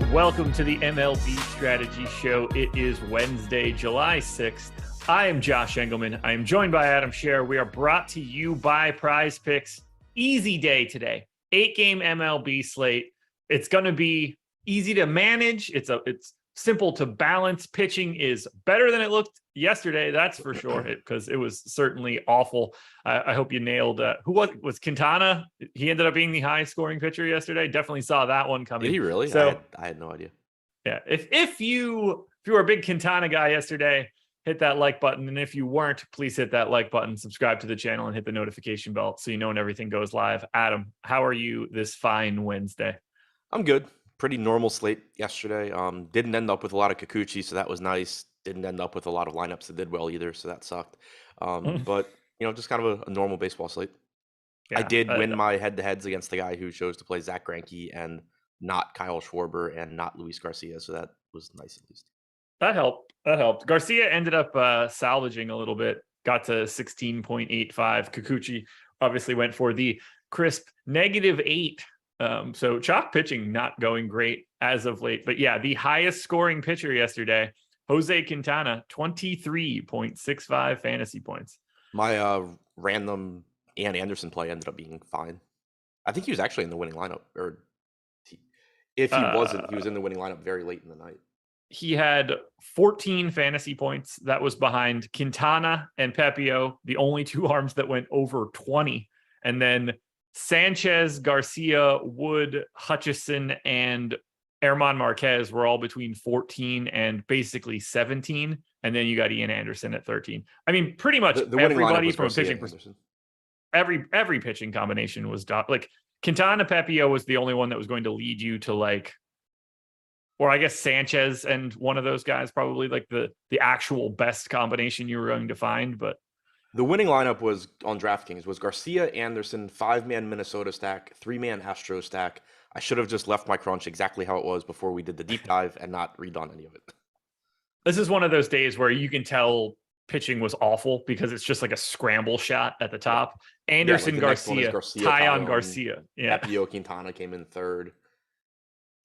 and welcome to the MLB Strategy Show. It is Wednesday, July 6th. I am Josh Engleman. I am joined by Adam Scherer. We are brought to you by Prize Picks. Easy day today. 8-game MLB slate. It's going to be easy to manage. It's simple to balance. Pitching is better than it looked yesterday, that's for sure, because it was certainly awful. I hope you nailed who was Quintana. He ended up being the high scoring pitcher yesterday. Definitely saw that one coming. Did he really? So I had no idea. Yeah, if you were a big Quintana guy yesterday, hit that like button, and if you weren't, please hit that like button, subscribe to the channel, and hit the notification bell so you know when everything goes live. Adam, how are you this fine Wednesday? I'm good. Pretty normal slate yesterday. Didn't end up with a lot of Kikuchi, so that was nice. Didn't end up with a lot of lineups that did well either, so that sucked. But just kind of a normal baseball slate. Yeah, I did win my head-to-heads against the guy who chose to play Zach Greinke and not Kyle Schwarber and not Luis Garcia, so that was nice at least. That helped. Garcia ended up salvaging a little bit, got to 16.85. Kikuchi obviously went for the crisp -8. So chalk pitching not going great as of late. But yeah, the highest scoring pitcher yesterday, Jose Quintana, 23.65 fantasy points. My random Ian Anderson play ended up being fine. I think he was actually in the winning lineup, or if he wasn't, he was in the winning lineup very late in the night. He had 14 fantasy points. That was behind Quintana and Pepio, the only two arms that went over 20. And then Sanchez, Garcia, Wood, Hutchison, and Herman Marquez were all between 14 and basically 17. And then you got Ian Anderson at 13. I mean, pretty much everybody from a pitching perspective. Every pitching combination was like Quintana Pepio was the only one that was going to lead you to or I guess Sanchez and one of those guys, probably like the actual best combination you were going to find. But the winning lineup was on DraftKings was Garcia, Anderson, 5-man Minnesota stack, 3-man Astro stack. I should have just left my crunch exactly how it was before we did the deep dive and not redone any of it. This is one of those days where you can tell pitching was awful because it's just like a scramble shot at the top. Anderson, Garcia, Tyon Garcia. Yeah. Pepio Quintana came in third.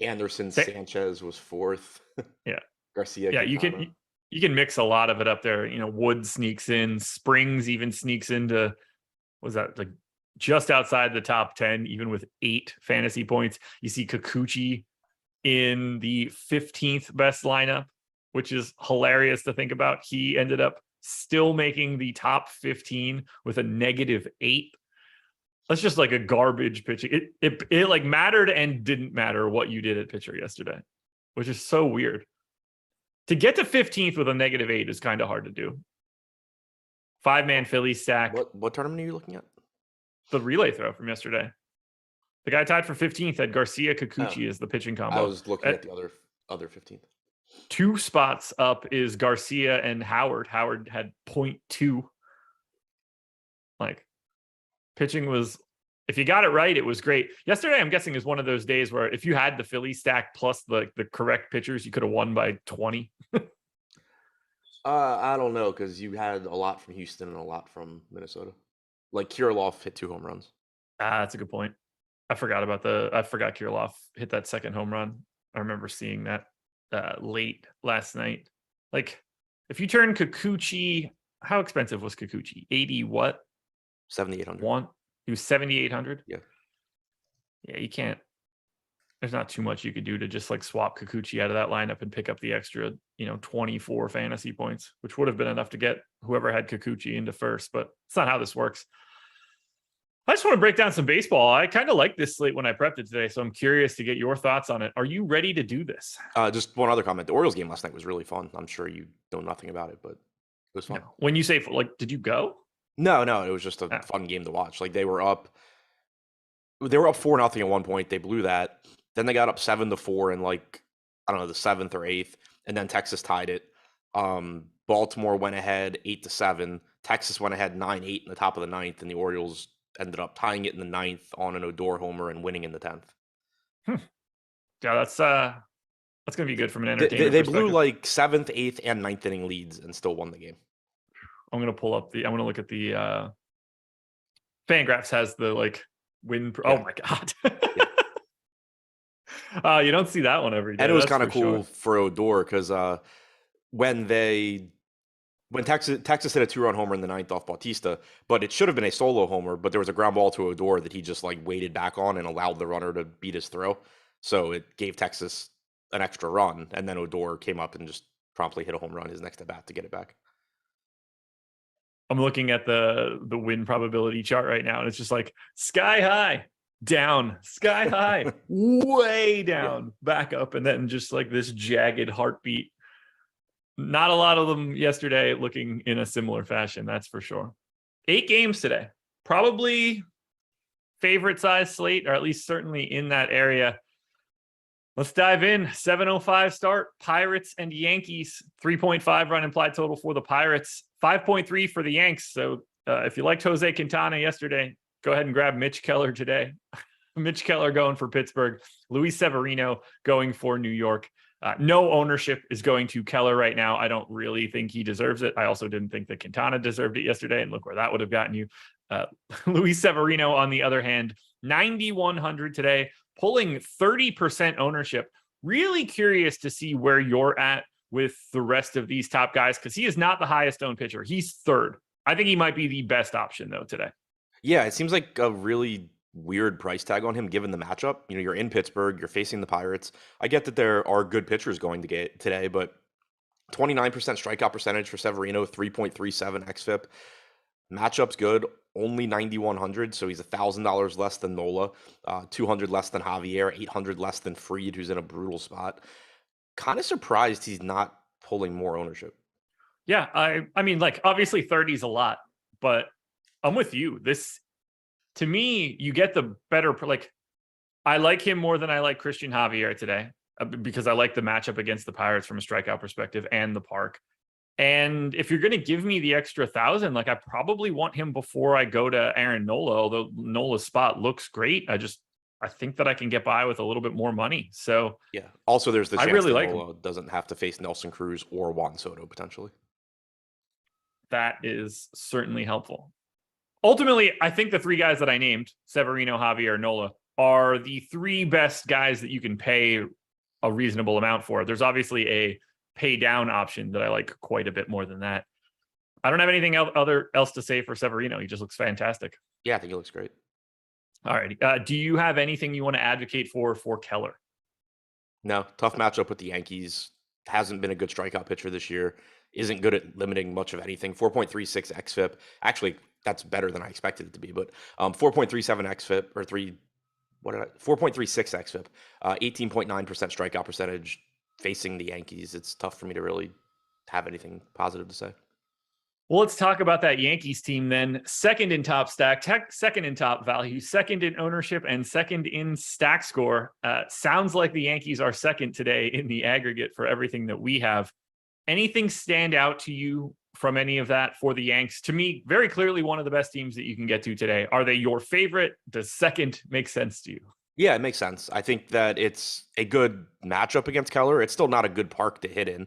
Anderson Sanchez was fourth. Yeah. Garcia. Yeah, Quintana. You can mix a lot of it up there. Wood sneaks in, Springs even sneaks into, was that like just outside the top 10, even with 8 fantasy points. You see Kikuchi in the 15th best lineup, which is hilarious to think about. He ended up still making the top 15 with a -8. That's just like a garbage pitching. It like mattered and didn't matter what you did at pitcher yesterday, which is so weird. To get to 15th with a -8 is kind of hard to do. 5-man Philly stack. What tournament are you looking at? The relay throw from yesterday. The guy tied for 15th had Garcia Kikuchi as the pitching combo. I was looking at the other 15th. 2 spots up is Garcia and Howard. Howard had 0.2. Like, pitching was, if you got it right, it was great. Yesterday, I'm guessing, is one of those days where if you had the Philly stack plus the correct pitchers, you could have won by 20. I don't know, because you had a lot from Houston and a lot from Minnesota. Like Kirilloff hit 2 home runs. That's a good point. I forgot Kirilloff hit that second home run. I remember seeing that late last night. Like, if you turn Kikuchi, how expensive was Kikuchi? 80 what? 7,800. He was 7,800. Yeah. Yeah, you can't. There's not too much you could do to just like swap Kikuchi out of that lineup and pick up the extra, 24 fantasy points, which would have been enough to get whoever had Kikuchi into first. But it's not how this works. I just want to break down some baseball. I kind of like this slate when I prepped it today, so I'm curious to get your thoughts on it. Are you ready to do this? Just one other comment. The Orioles game last night was really fun. I'm sure you know nothing about it, but it was fun. No. When you say, did you go? No, it was just a fun game to watch. Like, they were up 4-0 at one point. They blew that. Then they got up 7-4 in the 7th or 8th, and then Texas tied it. Baltimore went ahead 8-7. Texas went ahead 9-8 in the top of the 9th, and the Orioles ended up tying it in the 9th on an Odor homer and winning in the 10th. Yeah, that's gonna be good from an entertainment They blew like 7th, 8th, and 9th inning leads and still won the game. I'm gonna look at the FanGraphs has the win. Oh my god. You don't see that one every And day. it was That's kind of for cool sure. for Odor because when Texas hit a 2-run homer in the ninth off Bautista, but it should have been a solo homer, but there was a ground ball to Odor that he just like waited back on and allowed the runner to beat his throw. So it gave Texas an extra run, and then Odor came up and just promptly hit a home run his next at bat to get it back. I'm looking at the win probability chart right now, and it's just like sky high, down, sky high, way Yeah. down, back up, and then just like this jagged heartbeat. Not a lot of them yesterday looking in a similar fashion, that's for sure. 8 games today. Probably favorite size slate, or at least certainly in that area. Let's dive in. 7:05 start. Pirates and Yankees. 3.5 run implied total for the Pirates. 5.3 for the Yanks. So if you liked Jose Quintana yesterday, go ahead and grab Mitch Keller today. Mitch Keller going for Pittsburgh. Luis Severino going for New York. No ownership is going to Keller right now. I don't really think he deserves it. I also didn't think that Quintana deserved it yesterday, and look where that would have gotten you. Luis Severino, on the other hand, 9,100 today, pulling 30% ownership. Really curious to see where you're at with the rest of these top guys, because he is not the highest owned pitcher. He's third. I think he might be the best option, though, today. Yeah, it seems like a really weird price tag on him given the matchup. You know, you're in Pittsburgh, you're facing the Pirates. I get that there are good pitchers going to get today, but 29% strikeout percentage for Severino, 3.37 xFIP. Matchup's good, only 9,100, so he's $1,000 less than Nola, 200 less than Javier, 800 less than Fried, who's in a brutal spot. Kind of surprised he's not pulling more ownership. Yeah, I mean, like, obviously 30 is a lot, but I'm with you. This, to me, you get the better, like, I like him more than I like Christian Javier today because I like the matchup against the Pirates from a strikeout perspective and the park. And if you're going to give me the extra 1,000, like, I probably want him before I go to Aaron Nola, although Nola's spot looks great. I think that I can get by with a little bit more money. So Yeah. Also, there's the I chance really that like him. Nola doesn't have to face Nelson Cruz or Juan Soto potentially. That is certainly helpful. Ultimately, I think the 3 guys that I named, Severino, Javier, Nola, are the 3 best guys that you can pay a reasonable amount for. There's obviously a pay down option that I like quite a bit more than that. I don't have anything else to say for Severino. He just looks fantastic. Yeah, I think he looks great. All right. Do you have anything you want to advocate for Keller? No, tough matchup with the Yankees. Hasn't been a good strikeout pitcher this year. Isn't good at limiting much of anything. 4.36 xFIP. Actually, that's better than I expected it to be, but 4.37 xFIP or 4.36 xFIP. 18.9% strikeout percentage facing the Yankees. It's tough for me to really have anything positive to say. Well, let's talk about that Yankees team then. Second in top stack, second in top value, second in ownership, and second in stack score. Sounds like the Yankees are second today in the aggregate for everything that we have. Anything stand out to you from any of that for the Yanks? To me, very clearly one of the best teams that you can get to today. Are they your favorite? Does second make sense to you? Yeah, it makes sense. I think that it's a good matchup against Keller. It's still not a good park to hit in.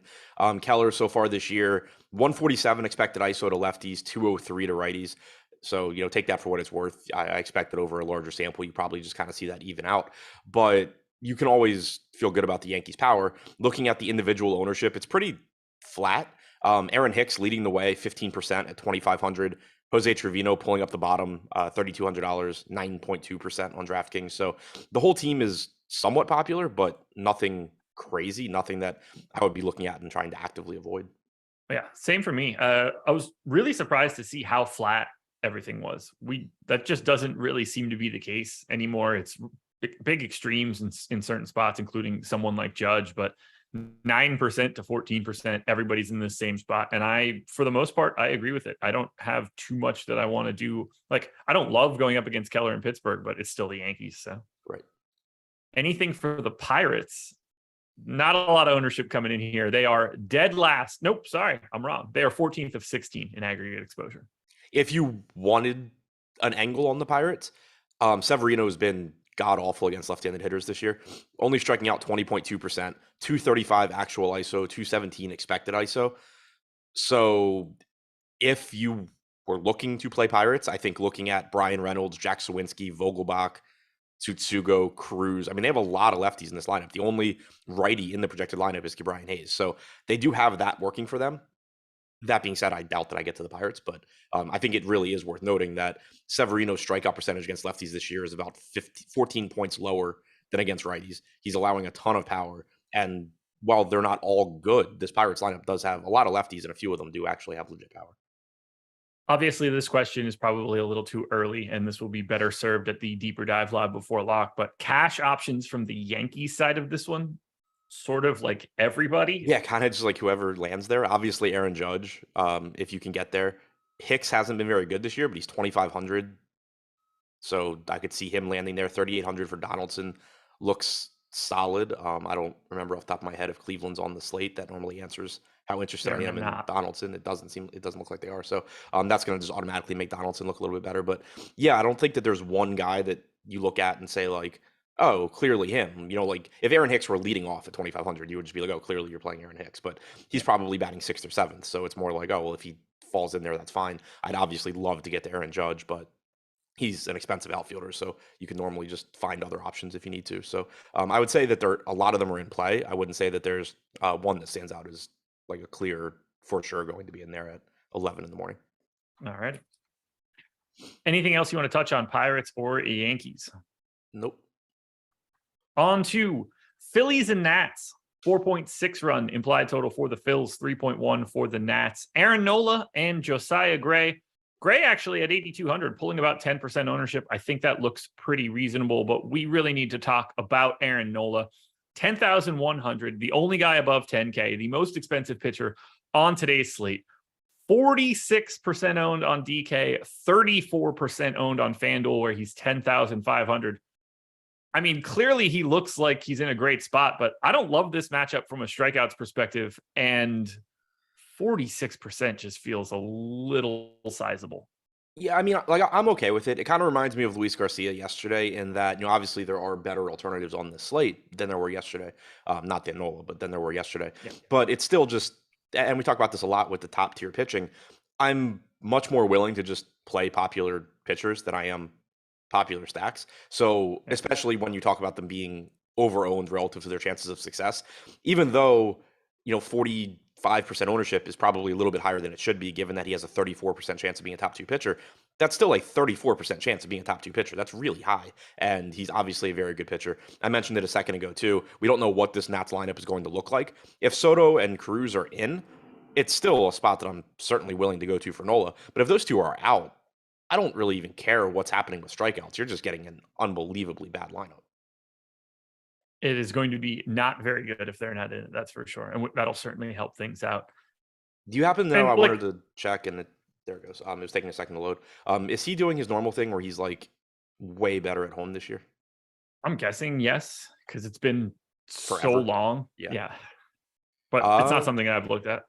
Keller so far this year, 147 expected ISO to lefties, 203 to righties. So, you know, take that for what it's worth. I expect that over a larger sample, you probably just kind of see that even out. But you can always feel good about the Yankees' power. Looking at the individual ownership, it's pretty flat. Aaron Hicks leading the way, 15% at 2,500. Jose Trevino pulling up the bottom, $3,200, 9.2% on DraftKings. So the whole team is somewhat popular, but nothing crazy, nothing that I would be looking at and trying to actively avoid. Yeah, same for me. I was really surprised to see how flat everything was. That just doesn't really seem to be the case anymore. It's big extremes in certain spots, including someone like Judge, but 9% to 14%, everybody's in the same spot. And for the most part, I agree with it. I don't have too much that I want to do. Like, I don't love going up against Keller in Pittsburgh, but it's still the Yankees. So Right. anything for the Pirates, not a lot of ownership coming in here. They are dead last. Nope, sorry, I'm wrong. They are 14th of 16 in aggregate exposure. If you wanted an angle on the Pirates, Severino has been god awful against left-handed hitters this year. Only striking out 20.2%, 235 actual ISO, 217 expected ISO. So if you were looking to play Pirates, I think looking at Brian Reynolds, Jack Sawinski, Vogelbach, Tsutsugo, Cruz. I mean, they have a lot of lefties in this lineup. The only righty in the projected lineup is Brian Hayes. So they do have that working for them. That being said, I doubt that I get to the Pirates, but I think it really is worth noting that Severino's strikeout percentage against lefties this year is about 14 points lower than against righties. He's allowing a ton of power. And while they're not all good, this Pirates lineup does have a lot of lefties, and a few of them do actually have legit power. Obviously, this question is probably a little too early, and this will be better served at the deeper dive live before lock. But cash options from the Yankees side of this one, sort of like everybody. Yeah, kind of just like whoever lands there. Obviously, Aaron Judge, if you can get there. Hicks hasn't been very good this year, but he's 2,500. So I could see him landing there. 3,800 for Donaldson looks solid. I don't remember off the top of my head if Cleveland's on the slate. That normally answers how interested I am in Donaldson. It doesn't look like they are. So that's going to just automatically make Donaldson look a little bit better. But yeah, I don't think that there's one guy that you look at and say like, oh, clearly him. Like if Aaron Hicks were leading off at 2,500, you would just be like, oh, clearly you're playing Aaron Hicks. But he's probably batting 6th or 7th. So it's more like, oh, well, if he falls in there, that's fine. I'd obviously love to get to Aaron Judge, but he's an expensive outfielder, so you can normally just find other options if you need to. So I would say that a lot of them are in play. I wouldn't say that there's one that stands out as like a clear, for sure, going to be in there at 11 in the morning. All right. Anything else you want to touch on, Pirates or Yankees? Nope. On to Phillies and Nats. 4.6 run implied total for the Phils, 3.1 for the Nats. Aaron Nola and Josiah Gray. Gray actually at 8,200, pulling about 10% ownership. I think that looks pretty reasonable, but we really need to talk about Aaron Nola. 10,100, the only guy above 10K, the most expensive pitcher on today's slate. 46% owned on DK, 34% owned on FanDuel, where he's 10,500. I mean, clearly he looks like he's in a great spot, but I don't love this matchup from a strikeouts perspective. And 46% just feels a little sizable. Yeah, I mean, like I'm okay with it. It kind of reminds me of Luis Garcia yesterday in that, obviously there are better alternatives on the slate than there were yesterday. Not the Nola, but than there were yesterday. Yeah. But it's still just, and we talk about this a lot with the top tier pitching. I'm much more willing to just play popular pitchers than I am popular stacks. So especially when you talk about them being over-owned relative to their chances of success, even though, 45% ownership is probably a little bit higher than it should be, given that he has a 34% chance of being a top 2 pitcher. That's still a 34% chance of being a top 2 pitcher. That's really high. And he's obviously a very good pitcher. I mentioned it a second ago too. We don't know what this Nats lineup is going to look like. If Soto and Cruz are in, it's still a spot that I'm certainly willing to go to for Nola. But if those two are out, I don't really even care what's happening with strikeouts. You're just getting an unbelievably bad lineup. It is going to be not very good if they're not in it, that's for sure. And that'll certainly help things out. Do you happen to know, I wanted to check, and there it goes. It was taking a second to load. Is he doing his normal thing where he's like way better at home this year? I'm guessing yes, because it's been Forever. So long. Yeah. But it's not something I've looked at.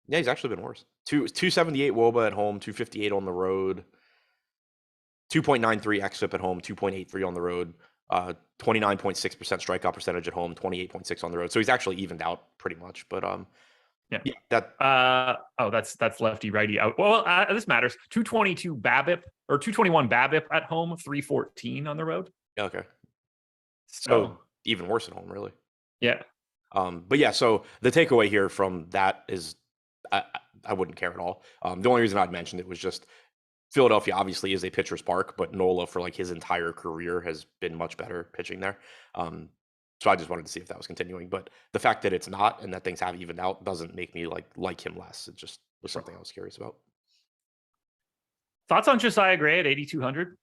Yeah, he's actually been worse. 278 WOBA at home, 258 on the road, 2.93 xFIP at home, 2.83 on the road, 29.6% strikeout percentage at home, 28.6 on the road. So he's actually evened out pretty much. But that's lefty righty out. Well, this matters. 222 BABIP or 221 BABIP at home, 314 on the road. Okay. So even worse at home, really. Yeah. But yeah, so the takeaway here from that is I wouldn't care at all. The only reason I'd mentioned it was just Philadelphia obviously is a pitcher's park, but Nola for like his entire career has been much better pitching there. So I just wanted to see if that was continuing. But the fact that it's not and that things have evened out doesn't make me like him less. It just was something I was curious about. Thoughts on Josiah Gray at 8,200?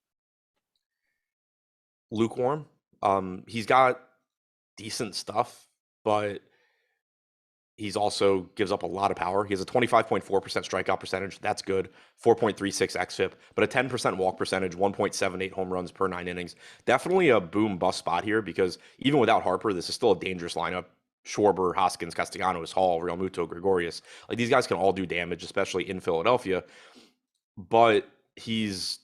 Lukewarm. He's got decent stuff, but he's also gives up a lot of power. He has a 25.4% strikeout percentage. That's good. 4.36 xFIP, but a 10% walk percentage, 1.78 home runs per 9 innings. Definitely a boom bust spot here because even without Harper, this is still a dangerous lineup. Schwarber, Hoskins, Castellanos, Hall, Realmuto, Gregorius. Like these guys can all do damage, especially in Philadelphia. But he's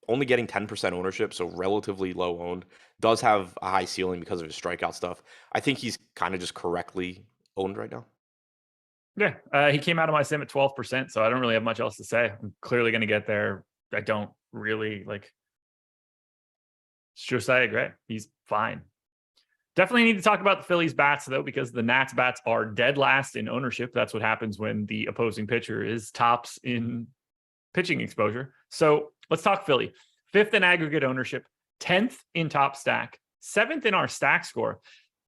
only getting 10% ownership, so relatively low owned. Does have a high ceiling because of his strikeout stuff. I think he's kind of just correctly owned right now. Yeah, he came out of my sim at 12%, so I don't really have much else to say. I'm clearly going to get there. I don't really Josiah Gray, he's fine. Definitely need to talk about the Phillies bats, though, because the Nats bats are dead last in ownership. That's what happens when the opposing pitcher is tops in pitching exposure. So let's talk Philly. 5th in aggregate ownership, 10th in top stack, 7th in our stack score.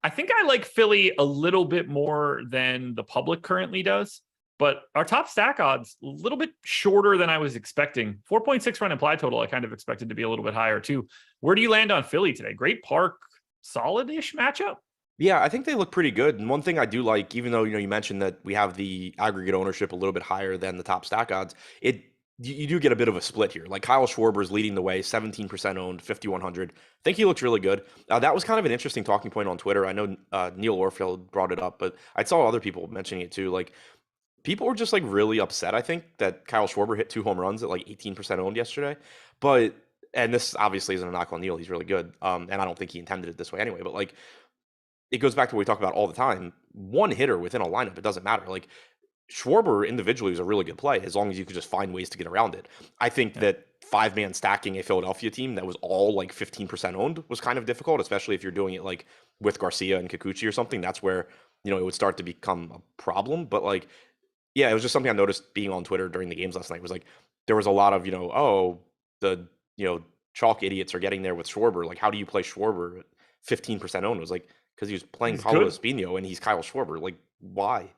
I think I like Philly a little bit more than the public currently does, but our top stack odds a little bit shorter than I was expecting. 4.6 run implied total, I kind of expected to be a little bit higher too. Where do you land on Philly today? Great Park, solid-ish matchup. Yeah, I think they look pretty good. And one thing I do like, even though you mentioned that we have the aggregate ownership a little bit higher than the top stack odds, you do get a bit of a split here. Like Kyle Schwarber is leading the way, 17% owned, 5,100. I think he looks really good. That was kind of an interesting talking point on Twitter. I know Neil Orfield brought it up, but I saw other people mentioning it too. Like people were just like really upset, I think, that Kyle Schwarber hit 2 home runs at like 18% owned yesterday. And this obviously isn't a knock on Neil. He's really good. And I don't think he intended it this way anyway. But like, it goes back to what we talk about all the time. One hitter within a lineup, it doesn't matter. Like Schwarber individually is a really good play as long as you could just find ways to get around it. I think that 5-man stacking a Philadelphia team that was all like 15% owned was kind of difficult, especially if you're doing it like with Garcia and Kikuchi or something. That's where, it would start to become a problem. But like, yeah, it was just something I noticed being on Twitter during the games last night was like, there was a lot of, chalk idiots are getting there with Schwarber. Like, how do you play Schwarber at 15% owned? It was like, because he was playing Paulo Espino and he's Kyle Schwarber. Like, why?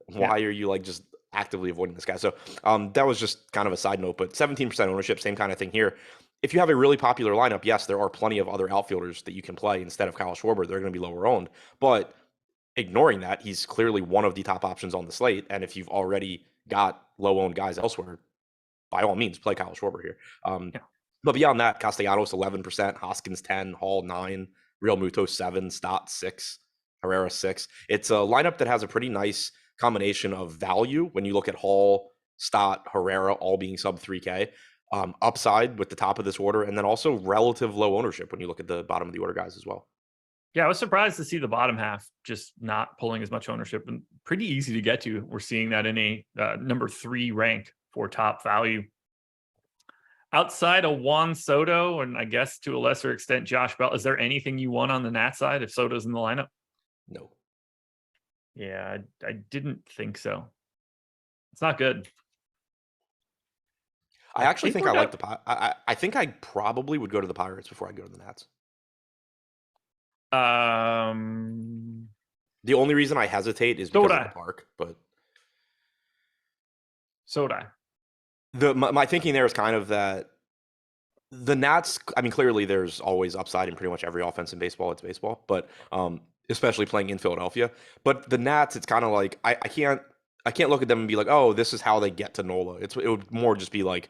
Why are you like just actively avoiding this guy? So that was just kind of a side note, but 17% ownership, same kind of thing here. If you have a really popular lineup, yes, there are plenty of other outfielders that you can play instead of Kyle Schwarber. They're going to be lower owned, but ignoring that, he's clearly one of the top options on the slate. And if you've already got low owned guys elsewhere, by all means, play Kyle Schwarber here. But beyond that, Castellanos 11%, Hoskins 10, Hall 9, Real Muto 7, Stott 6, Herrera 6. It's a lineup that has a pretty nice combination of value when you look at Hall, Stott, Herrera all being sub 3K, upside with the top of this order, and then also relative low ownership when you look at the bottom of the order guys as well. Yeah, I was surprised to see the bottom half just not pulling as much ownership, and pretty easy to get to. We're seeing that in a number 3 rank for top value. Outside of Juan Soto, and I guess to a lesser extent Josh Bell, is there anything you want on the Nat side if Soto's in the lineup? No. Yeah, I didn't think so. It's not good. I actually think I like the I think I probably would go to the Pirates before I go to the Nats. The only reason I hesitate is because of the park, but so would I. My thinking there is kind of that the Nats, I mean, clearly there's always upside in pretty much every offense in baseball. It's baseball, but especially playing in Philadelphia. But the Nats, it's kind of like I can't look at them and be like, oh, this is how they get to Nola. It would more just be like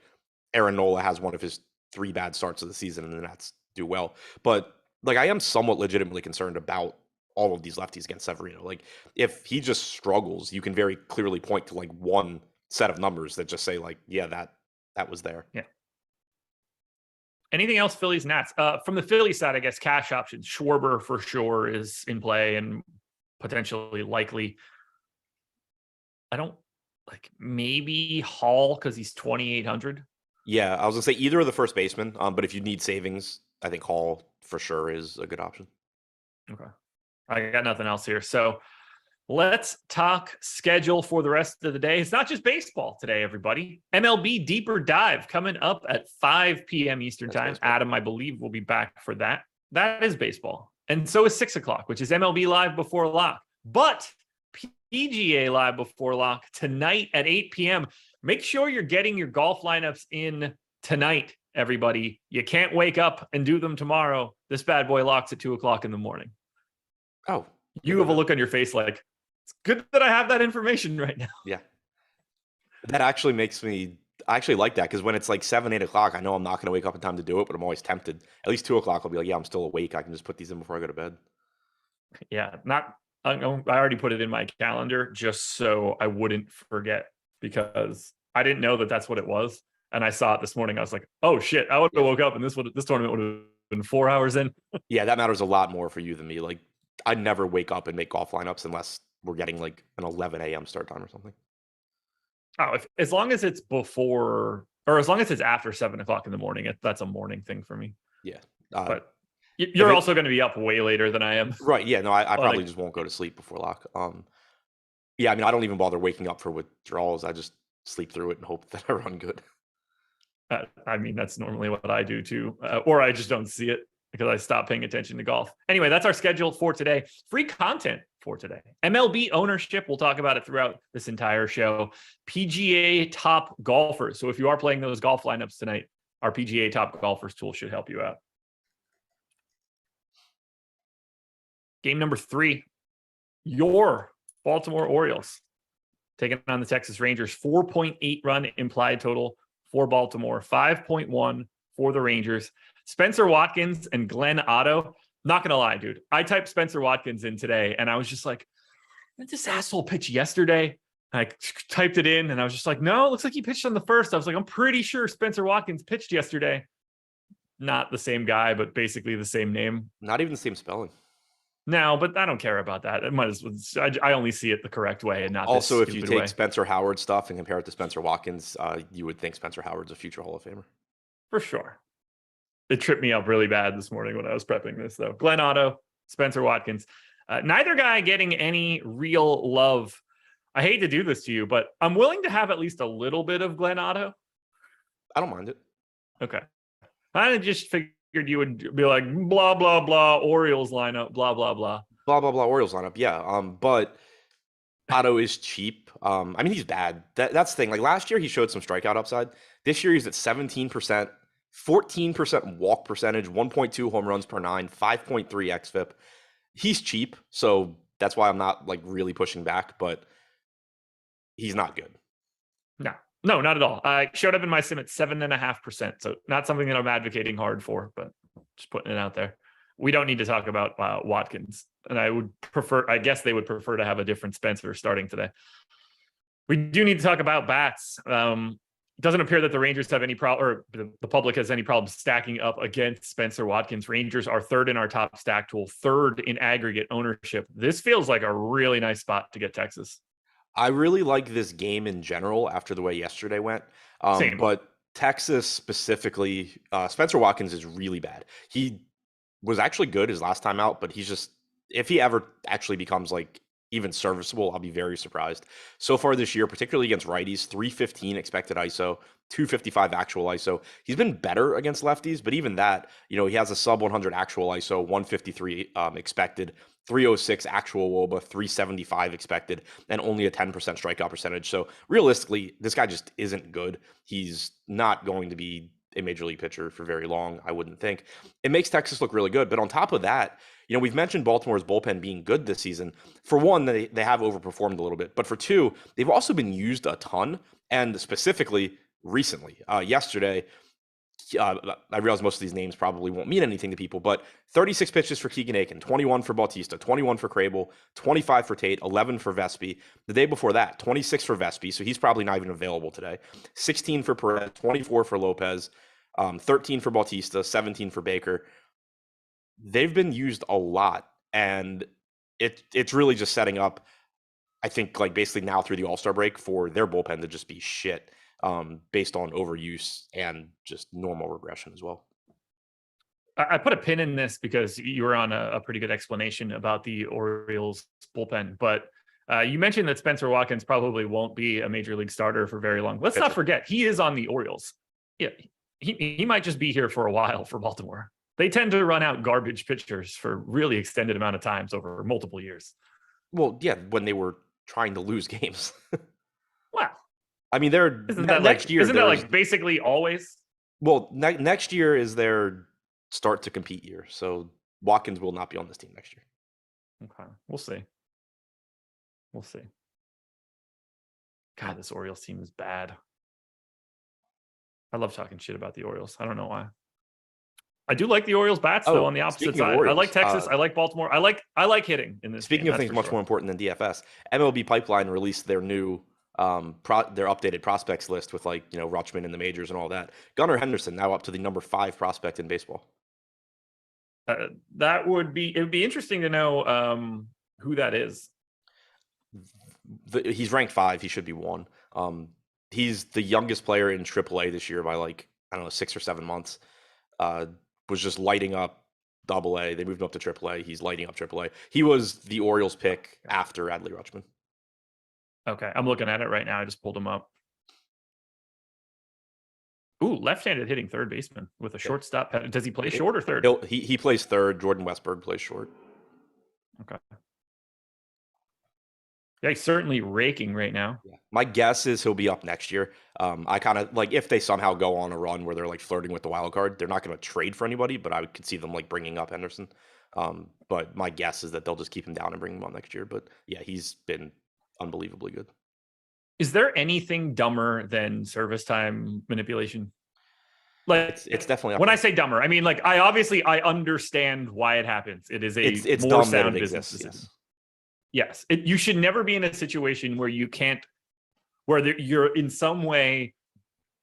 Aaron Nola has one of his 3 bad starts of the season and the Nats do well. But like I am somewhat legitimately concerned about all of these lefties against Severino. Like if he just struggles, you can very clearly point to like one set of numbers that just say like, yeah, that was there. Yeah. Anything else Phillies Nats? From the Philly side, I guess cash options. Schwarber for sure is in play and potentially likely. I don't like maybe Hall because he's 2,800. Yeah, I was gonna say either of the first basemen. But if you need savings, I think Hall for sure is a good option. Okay. I got nothing else here. So let's talk schedule for the rest of the day. It's not just baseball today, everybody. MLB Deeper Dive coming up at 5 p.m. Eastern time. Baseball. Adam, I believe, will be back for that. That is baseball. And so is 6 o'clock, which is MLB Live Before Lock. But PGA Live Before Lock tonight at 8 p.m. Make sure you're getting your golf lineups in tonight, everybody. You can't wake up and do them tomorrow. This bad boy locks at 2 o'clock in the morning. Oh. You have a look on your face like, it's good that I have that information right now. Yeah. That actually makes me, I actually like that because when it's like 7, 8 o'clock, I know I'm not going to wake up in time to do it, but I'm always tempted. At least 2 o'clock, I'll be like, yeah, I'm still awake. I can just put these in before I go to bed. Yeah. I already put it in my calendar just so I wouldn't forget because I didn't know that that's what it was. And I saw it this morning. I was like, oh shit, I would have woke up and this tournament would have been 4 hours in. Yeah, that matters a lot more for you than me. Like I'd never wake up and make golf lineups unless we're getting like an 11 a.m. start time or something. Oh, as long as it's before or as long as it's after 7 o'clock in the morning, that's a morning thing for me. Yeah. But You're also going to be up way later than I am. Right. Yeah. No, I probably just won't go to sleep before lock. Yeah. I mean, I don't even bother waking up for withdrawals. I just sleep through it and hope that I run good. I mean, that's normally what I do too. Or I just don't see it because I stopped paying attention to golf. Anyway, that's our schedule for today. Free content for today. MLB ownership. We'll talk about it throughout this entire show. PGA top golfers. So if you are playing those golf lineups tonight, our PGA top golfers tool should help you out. Game number 3, your Baltimore Orioles taking on the Texas Rangers. 4.8 run implied total for Baltimore, 5.1 for the Rangers. Spencer Watkins and Glenn Otto. Not going to lie, dude. I typed Spencer Watkins in today, and I was just like, did this asshole pitch yesterday? And I typed it in, and I was just like, no, it looks like he pitched on the first. I was like, I'm pretty sure Spencer Watkins pitched yesterday. Not the same guy, but basically the same name. Not even the same spelling. No, but I don't care about that. It might as well. I only see it the correct way and not also. This if you take way. Spencer Howard stuff and compare it to Spencer Watkins, you would think Spencer Howard's a future Hall of Famer for sure. It tripped me up really bad this morning when I was prepping this, though. Glenn Otto, Spencer Watkins, neither guy getting any real love. I hate to do this to you, but I'm willing to have at least a little bit of Glenn Otto. I don't mind it. Okay, I just figured you would be like, blah, blah, blah, Orioles lineup, blah, blah, blah. Blah, blah, blah, Orioles lineup, yeah. But Otto is cheap. I mean, he's bad. That's the thing. Like, last year, he showed some strikeout upside. This year, he's at 17%, 14% walk percentage, 1.2 home runs per 9, 5.3 xFIP. He's cheap, so that's why I'm not, like, really pushing back, but he's not good. No, not at all. I showed up in my sim at 7.5%. So not something that I'm advocating hard for, but just putting it out there. We don't need to talk about Watkins. And I guess they would prefer to have a different Spencer starting today. We do need to talk about bats. It doesn't appear that the Rangers have any problem, or the public has any problem stacking up against Spencer Watkins. Rangers are 3rd in our top stack tool, 3rd in aggregate ownership. This feels like a really nice spot to get Texas. I really like this game in general after the way yesterday went. Same. But Texas specifically, Spencer Watkins is really bad. He was actually good his last time out, but he's just, if he ever actually becomes like even serviceable, I'll be very surprised. So far this year, particularly against righties, 315 expected ISO, 255 actual ISO. He's been better against lefties, but even that, he has a sub 100 actual ISO, 153 expected, 306 actual WOBA, 375 expected, and only a 10% strikeout percentage. So realistically, this guy just isn't good. He's not going to be a major league pitcher for very long, I wouldn't think. It makes Texas look really good. But on top of that, we've mentioned Baltimore's bullpen being good this season. For one, they have overperformed a little bit. But for two, they've also been used a ton, and specifically recently. Yesterday, I realize most of these names probably won't mean anything to people, but 36 pitches for Keegan Aiken, 21 for Bautista, 21 for Crable, 25 for Tate, 11 for Vespi. The day before that, 26 for Vespi, so he's probably not even available today. 16 for Perez, 24 for Lopez, 13 for Bautista, 17 for Baker. They've been used a lot, and it's really just setting up, I think, like basically now through the All-Star break for their bullpen to just be shit. Based on overuse and just normal regression as well. I put a pin in this because you were on a pretty good explanation about the Orioles bullpen, but you mentioned that Spencer Watkins probably won't be a major league starter for very long. Let's not forget, he is on the Orioles. Yeah, he might just be here for a while for Baltimore. They tend to run out garbage pitchers for really extended amount of times over multiple years. Well, yeah, when they were trying to lose games. Wow. I mean, isn't that like basically always? Well, next year is their start to compete year, so Watkins will not be on this team next year. Okay, we'll see. God, this Orioles team is bad. I love talking shit about the Orioles. I don't know why. I do like the Orioles bats though on the opposite side. Orioles, I like Texas. I like Baltimore. I like hitting in this. Speaking of things much more important than DFS, MLB Pipeline released their new their updated prospects list with Rutschman in the majors and all that. Gunnar Henderson now up to the number 5 prospect in baseball. It would be interesting to know who that is. He's ranked 5. He should be 1. He's the youngest player in AAA this year by 6 or 7 months. Was just lighting up AA. They moved him up to AAA. He's lighting up AAA. He was the Orioles pick after Adley Rutschman. Okay, I'm looking at it right now. I just pulled him up. Ooh, left-handed hitting third baseman with a shortstop. Does he play short or third? He plays third. Jordan Westberg plays short. Okay. Yeah, he's certainly raking right now. Yeah. My guess is he'll be up next year. I kind of like if they somehow go on a run where they're like flirting with the wild card, they're not going to trade for anybody, but I could see them like bringing up Henderson. But my guess is that they'll just keep him down and bring him on next year. But yeah, he's been unbelievably good. Is there anything dumber than service time manipulation? Like it's definitely when I say dumber, I mean like I understand why it happens. It is it's more dumb sound that it business exists, decision. Yes, you should never be in a situation where you're in some way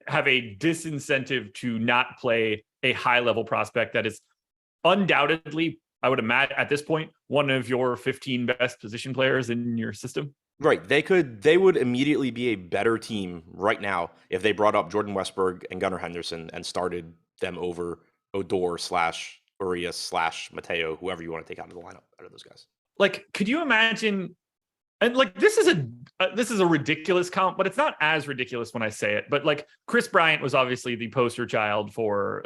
have a disincentive to not play a high level prospect that is undoubtedly, I would imagine at this point, one of your 15 best position players in your system. Right. They would immediately be a better team right now if they brought up Jordan Westberg and Gunnar Henderson and started them over Odor / Urias / Mateo, whoever you want to take out of the lineup out of those guys. Like, could you imagine? And like, this is a ridiculous comp, but it's not as ridiculous when I say it. But like, Chris Bryant was obviously the poster child for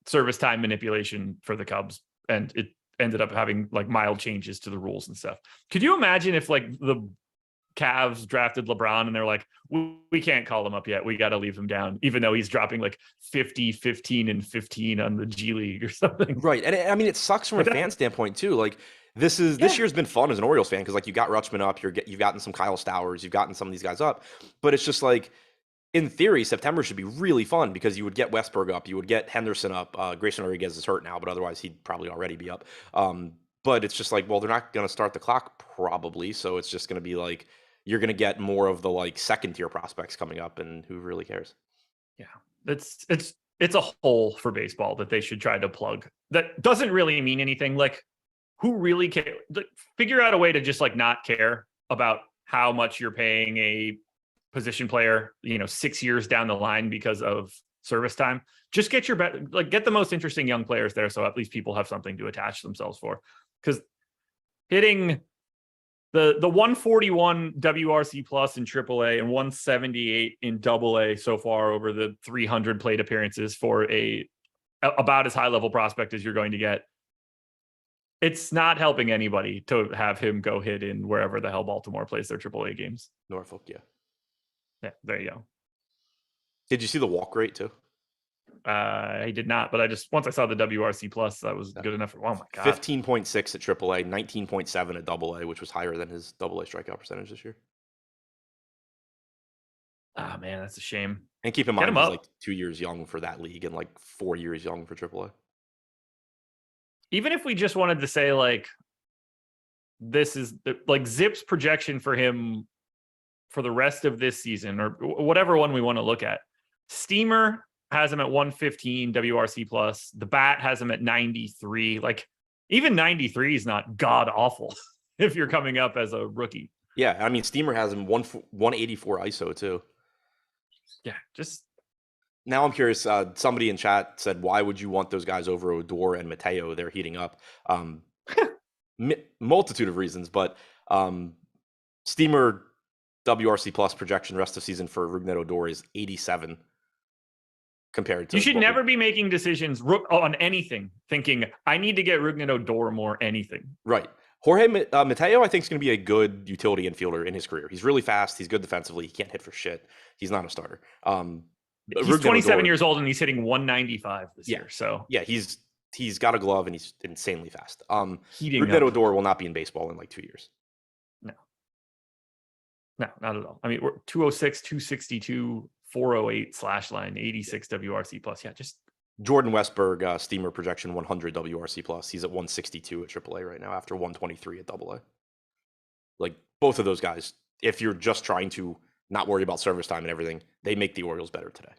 service time manipulation for the Cubs, and it ended up having like mild changes to the rules and stuff. Could you imagine if like the Cavs drafted LeBron and they're like, we can't call him up yet. We got to leave him down, even though he's dropping like 50, 15, and 15 on the G League or something. Right. And I mean, it sucks from a fan standpoint too. Like this year's been fun as an Orioles fan because like you got Rutschman up, you've gotten some Kyle Stowers, you've gotten some of these guys up, but it's just like in theory, September should be really fun because you would get Westberg up, you would get Henderson up. Grayson Rodriguez is hurt now, but otherwise he'd probably already be up. But it's just like, well, they're not going to start the clock probably, so it's just going to be like you're going to get more of the like second tier prospects coming up, and who really cares? Yeah, it's a hole for baseball that they should try to plug. That doesn't really mean anything. Like, who really care? Like, figure out a way to just like not care about how much you're paying a position player, 6 years down the line because of service time. Just get get the most interesting young players there, so at least people have something to attach themselves for. Because hitting the 141 WRC plus in AAA and 178 in AA so far over the 300 plate appearances for about as high level prospect as you're going to get. It's not helping anybody to have him go hit in wherever the hell Baltimore plays their AAA games. Norfolk, yeah. Yeah, there you go. Did you see the walk rate too? I did not, but once I saw the WRC plus, that was good enough. Oh my God. 15.6 at AAA, 19.7 at AA, which was higher than his AA strikeout percentage this year. Ah, man, that's a shame. And keep in mind, he's like 2 years young for that league and like 4 years young for AAA. Even if we just wanted to say like, this is like Zip's projection for him for the rest of this season or whatever one we want to look at. Steamer has him at 115 WRC plus. The Bat has him at 93. Like even 93 is not god awful if you're coming up as a rookie. Yeah, I mean Steamer has him 184 ISO too. Yeah, just now I'm curious. Somebody in chat said, "Why would you want those guys over Odor and Mateo? They're heating up." Multitude of reasons, but Steamer WRC plus projection rest of season for Rougned Odor is 87. Compared to you should never be making decisions on anything thinking I need to get Rougned Odor more anything. Right. Jorge Mateo, I think, is going to be a good utility infielder in his career. He's really fast. He's good defensively. He can't hit for shit. He's not a starter. He's 27 years old and he's hitting 195 this year. So yeah, he's got a glove and he's insanely fast. Rougned Odor will not be in baseball in like 2 years. No, not at all. I mean, we're 206, 262. 408 /line, 86 WRC plus. Yeah, just Jordan Westberg, Steamer projection 100 WRC plus. He's at 162 at AAA right now after 123 at AA. Like both of those guys, if you're just trying to not worry about service time and everything, they make the Orioles better today.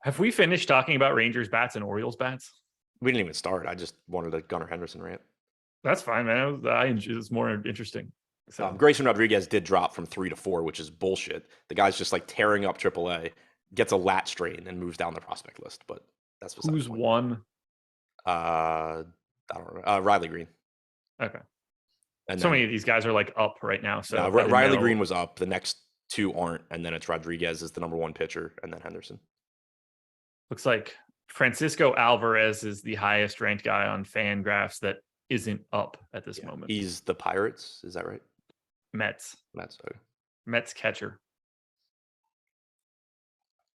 Have we finished talking about Rangers bats and Orioles bats? We didn't even start. I just wanted a Gunnar Henderson rant. That's fine, man. It's more interesting. So. Grayson Rodriguez did drop from 3 to 4, which is bullshit. The guy's just like tearing up AAA, gets a lat strain, and moves down the prospect list. But that's who's won. I don't know. Riley Green. Okay. And So then many of these guys are like up right now. So I didn't Riley know. Green was up. The next two aren't, and then it's Rodriguez is the number one pitcher, and then Henderson. Looks like Francisco Alvarez is the highest ranked guy on FanGraphs that isn't up at this moment. He's the Pirates, is that right? Mets. Okay. Mets catcher.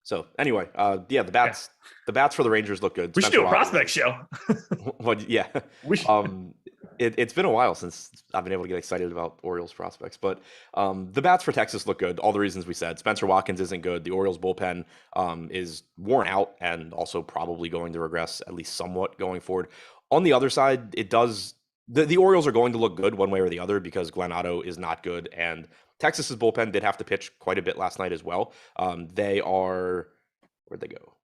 So anyway, the bats for the Rangers look good. We should do a prospect show. Well, yeah. It's been a while since I've been able to get excited about Orioles prospects, but the bats for Texas look good. All the reasons we said. Spencer Watkins isn't good. The Orioles bullpen is worn out and also probably going to regress at least somewhat going forward. On the other side, it does. The Orioles are going to look good one way or the other because Glenn Otto is not good, and Texas's bullpen did have to pitch quite a bit last night as well. Where'd they go?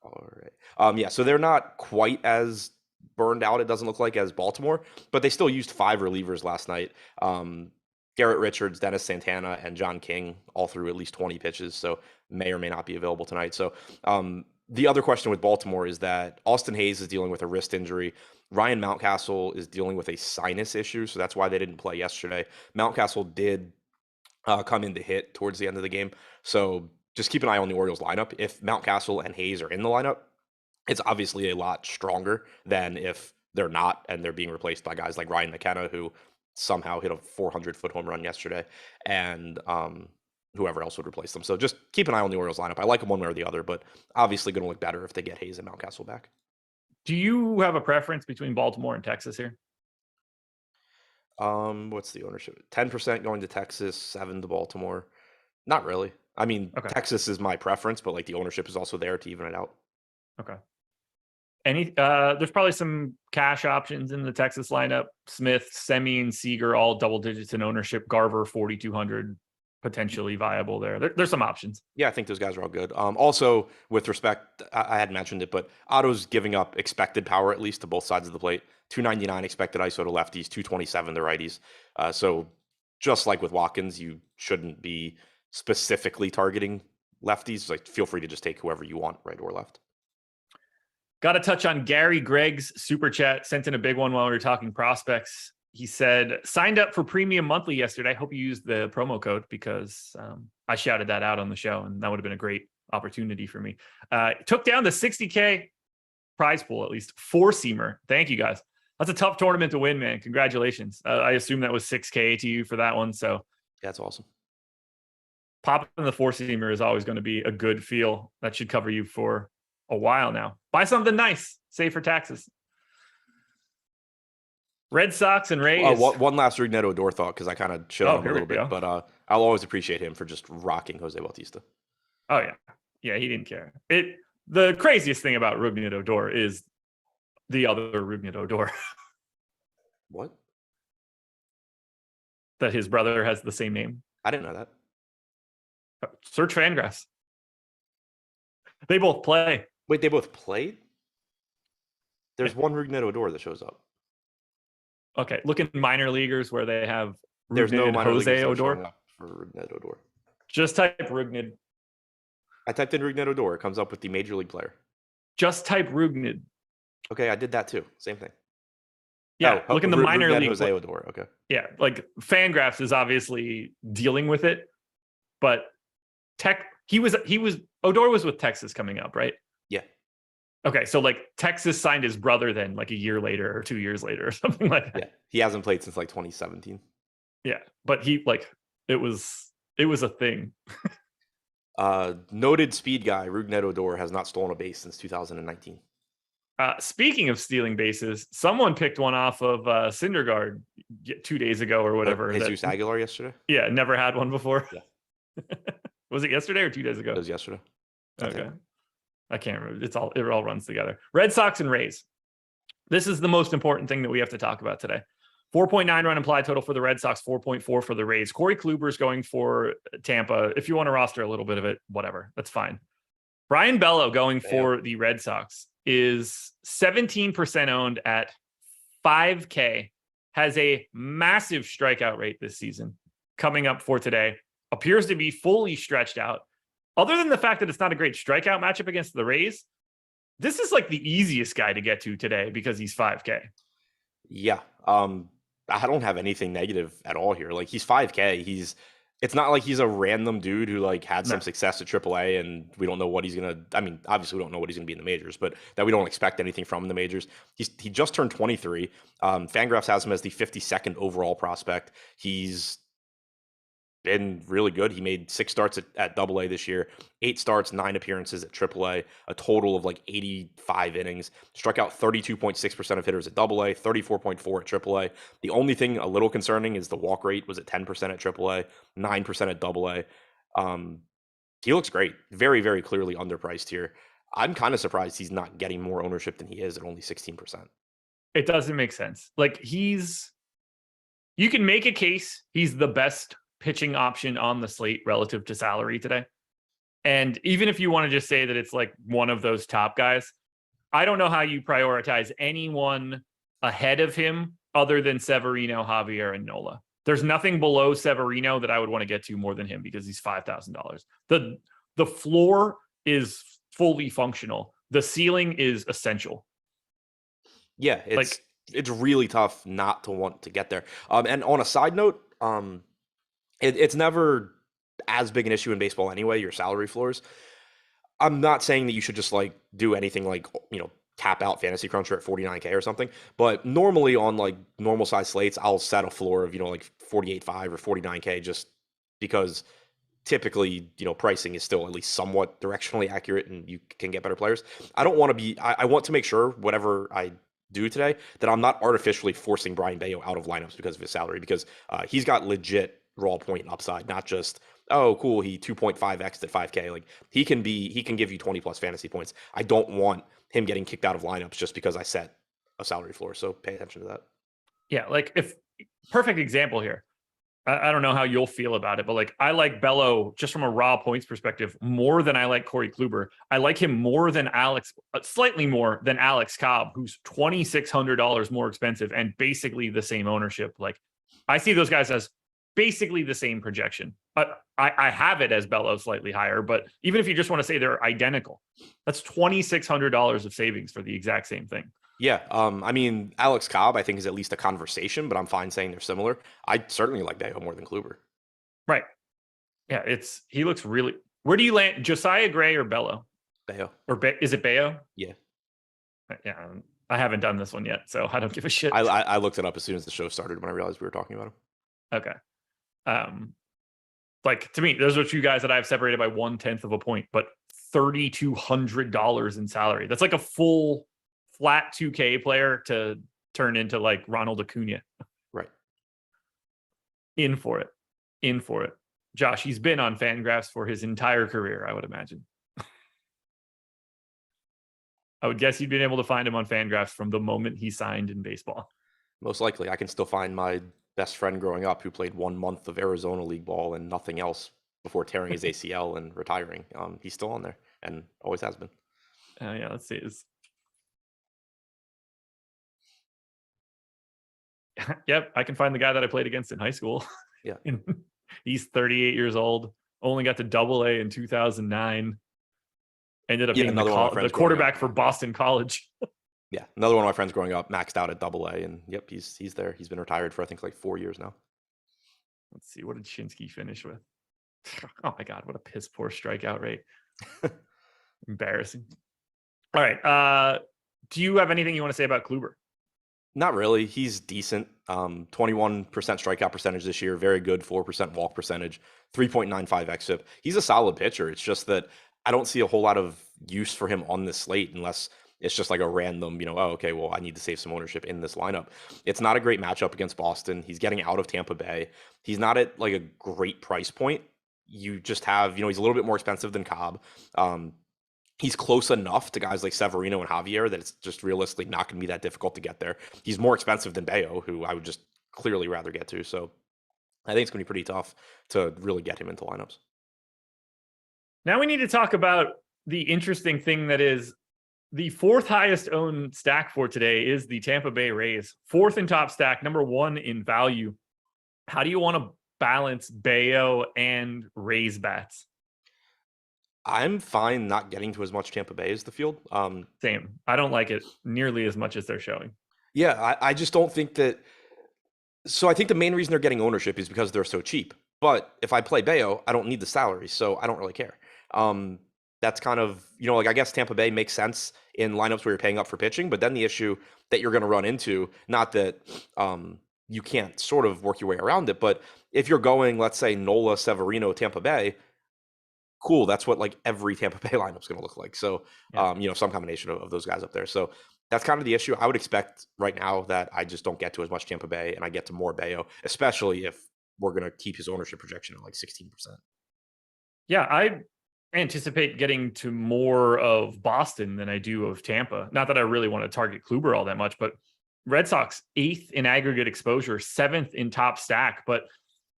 All right. So they're not quite as burned out, it doesn't look like, as Baltimore, but they still used 5 relievers last night. Garrett Richards, Dennis Santana, and John King all threw at least 20 pitches, so may or may not be available tonight. So the other question with Baltimore is that Austin Hayes is dealing with a wrist injury. Ryan Mountcastle is dealing with a sinus issue, so that's why they didn't play yesterday. Mountcastle did come in to hit towards the end of the game, so just keep an eye on the Orioles lineup. If Mountcastle and Hayes are in the lineup, it's obviously a lot stronger than if they're not and they're being replaced by guys like Ryan McKenna, who somehow hit a 400-foot home run yesterday, and whoever else would replace them. So just keep an eye on the Orioles lineup. I like them one way or the other, but obviously going to look better if they get Hayes and Mountcastle back. Do you have a preference between Baltimore and Texas here? What's the ownership? 10% going to Texas, 7 to Baltimore. Not really. I mean, okay. Texas is my preference, but like the ownership is also there to even it out. Okay. There's probably some cash options in the Texas lineup. Smith, Semien, Seager, all double digits in ownership. Garver, 4,200, potentially viable there. There's some options. Yeah, I think those guys are all good. Also, with respect, I had mentioned it, but Otto's giving up expected power at least to both sides of the plate. 299 expected ISO to lefties, 227 to righties. So just like with Watkins, you shouldn't be specifically targeting lefties. Like, feel free to just take whoever you want, right or left. Got to touch on Gary Gregg's super chat. Sent in a big one while we were talking prospects. He said, signed up for premium monthly yesterday. I hope you used the promo code because I shouted that out on the show, and that would have been a great opportunity for me. Took down the 60K prize pool, at least 4-seamer. Thank you, guys. That's a tough tournament to win, man. Congratulations. I assume that was 6K to you for that one. So that's awesome. Popping the 4-seamer is always going to be a good feel. That should cover you for a while now. Buy something nice, save for taxes. Red Sox and Rays. One last Rougned Odor thought, because I kind of shit on him a little bit, but I'll always appreciate him for just rocking Jose Bautista. Oh yeah, yeah, he didn't care. The craziest thing about Rougned Odor is the other Rougned Odor. What? That his brother has the same name. I didn't know that. Search FanGraphs. They both play. Wait, they both played? There's one Rougned Odor that shows up. Okay, look in minor leaguers where they have there's no minor Jose Odor for Rougned Odor. Just type Rougned. I typed in Rougned Odor. It comes up with the major league player. Just type Rougned. Okay, I did that too. Same thing. Yeah, look in the minor league. Jose Odor. Okay. Yeah, like FanGraphs is obviously dealing with it, but Odor was with Texas coming up, right? Yeah. Okay, so like Texas signed his brother then like a year later or 2 years later or something like that. Yeah, he hasn't played since like 2017. Yeah, but it was a thing. Noted speed guy Rougned Odor has not stolen a base since 2019. Speaking of stealing bases, someone picked one off of Syndergaard 2 days ago or whatever. Jesus Aguilar yesterday? Yeah, never had one before. Yeah. Was it yesterday or 2 days ago? It was yesterday. Okay. I can't remember. It all runs together. Red Sox and Rays. This is the most important thing that we have to talk about today. 4.9 run implied total for the Red Sox, 4.4 for the Rays. Corey Kluber is going for Tampa. If you want to roster a little bit of it, whatever, that's fine. Brian Bello going for the Red Sox is 17% owned at 5K, has a massive strikeout rate this season coming up for today, appears to be fully stretched out. Other than the fact that it's not a great strikeout matchup against the Rays, This is like the easiest guy to get to today because he's 5K. Yeah. I don't have anything negative at all here. Like he's 5K. It's not like he's a random dude who like had some success at AAA and we don't know what he's gonna. I mean, obviously we don't know what he's gonna be in the majors, but that we don't expect anything from the majors. He just turned 23. Fangraphs has him as the 52nd overall prospect. He's been really good. He made 6 starts at AA this year, 8 starts, 9 appearances at AAA, a total of like 85 innings, struck out 32.6% of hitters at AA, 34.4 at AAA. The only thing a little concerning is the walk rate was at 10% at AAA, 9% at AA. He looks great. Very, very clearly underpriced here. I'm kind of surprised he's not getting more ownership than he is at only 16%. It doesn't make sense. Like you can make a case he's the best pitching option on the slate relative to salary today. And even if you want to just say that it's like one of those top guys, I don't know how you prioritize anyone ahead of him other than Severino, Javier, and Nola. There's nothing below Severino that I would want to get to more than him because he's $5,000. The floor is fully functional. The ceiling is essential. Yeah, it's really tough not to want to get there. And on a side note, it's never as big an issue in baseball anyway, your salary floors. I'm not saying that you should just like do anything like, cap out Fantasy Cruncher at 49K or something. But normally on like normal size slates, I'll set a floor of, like 48.5 or 49K just because typically, pricing is still at least somewhat directionally accurate and you can get better players. I don't want to be, I want to make sure whatever I do today that I'm not artificially forcing Brian Bayo out of lineups because of his salary, because he's got legit raw point and upside, not just, oh, cool, he 2.5x at 5K. Like he can give you 20 plus fantasy points. I don't want him getting kicked out of lineups just because I set a salary floor. So pay attention to that. Yeah, like perfect example here. I don't know how you'll feel about it, but like I like Bello just from a raw points perspective more than I like Corey Kluber. I like him more than slightly more than Alex Cobb, who's $2,600 more expensive and basically the same ownership. Like I see those guys as basically the same projection. I have it as Bello slightly higher, but even if you just want to say they're identical, that's $2,600 of savings for the exact same thing. Yeah, I mean, Alex Cobb, I think, is at least a conversation, but I'm fine saying they're similar. I certainly like Bayo more than Kluber. Right. Yeah, he looks really. Where do you land? Josiah Gray or Bello? Bayo. Or is it Bayo? Yeah. Yeah, I haven't done this one yet, so I don't give a shit. I looked it up as soon as the show started when I realized we were talking about him. Okay. Like to me, those are two guys that I've separated by 1/10 of a point, but $3,200 in salary. That's like a full flat 2K player to turn into like Ronald Acuna. Right. In for it. Josh, he's been on Fangraphs for his entire career, I would imagine. I would guess you'd been able to find him on Fangraphs from the moment he signed in baseball. Most likely. I can still find my best friend growing up who played 1 month of Arizona League ball and nothing else before tearing his ACL and retiring. He's still on there and always has been. Yeah, let's see. Yep, I can find the guy that I played against in high school. Yeah. He's 38 years old, only got to AA in 2009. Ended up being the quarterback for Boston College. Yeah, another one of my friends growing up maxed out at AA, and yep, he's there. He's been retired for I think like 4 years now. Let's see, what did Shinsky finish with? Oh my God, what a piss poor strikeout rate. Embarrassing. All right, do you have anything you want to say about Kluber? Not really. He's decent. 21% strikeout percentage this year, very good. 4% walk percentage, 3.95 xFIP. He's a solid pitcher. It's just that I don't see a whole lot of use for him on this slate unless it's just like a random, oh, okay, well, I need to save some ownership in this lineup. It's not a great matchup against Boston. He's getting out of Tampa Bay. He's not at like a great price point. You just have, he's a little bit more expensive than Cobb. He's close enough to guys like Severino and Javier that it's just realistically not going to be that difficult to get there. He's more expensive than Bayo, who I would just clearly rather get to. So I think it's going to be pretty tough to really get him into lineups. Now we need to talk about the interesting thing that is the 4th highest owned stack for today is the Tampa Bay Rays. 4th in top stack, number 1 in value. How do you want to balance Bayo and Rays bats? I'm fine not getting to as much Tampa Bay as the field. Same. I don't like it nearly as much as they're showing. Yeah, I just don't think that. So I think the main reason they're getting ownership is because they're so cheap. But if I play Bayo, I don't need the salary, so I don't really care. Um, that's kind of, like I guess Tampa Bay makes sense in lineups where you're paying up for pitching, but then the issue that you're going to run into, not that you can't sort of work your way around it, but if you're going, let's say Nola, Severino, Tampa Bay, cool. That's what like every Tampa Bay lineup is going to look like. So, Yeah. some combination of those guys up there. So that's kind of the issue. I would expect right now that I just don't get to as much Tampa Bay and I get to more Bayo, especially if we're going to keep his ownership projection at like 16%. Yeah, I anticipate getting to more of Boston than I do of Tampa. Not that I really want to target Kluber all that much, but Red Sox 8th in aggregate exposure, 7th in top stack, but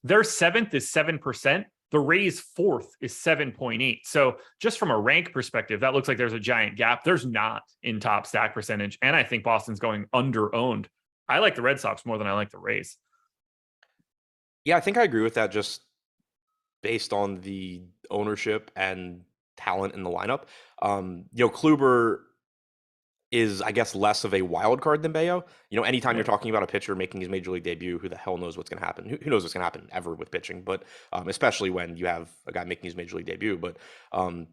their 7th is 7%. The Rays 4th is 7.8. So just from a rank perspective, that looks like there's a giant gap. There's not in top stack percentage. And I think Boston's going under owned. I like the Red Sox more than I like the Rays. Yeah, I think I agree with that just based on the ownership and talent in the lineup. Kluber is, I guess, less of a wild card than Bayo. Anytime you're talking about a pitcher making his major league debut, who the hell knows what's going to happen? Who knows what's going to happen ever with pitching? But especially when you have a guy making his major league debut. But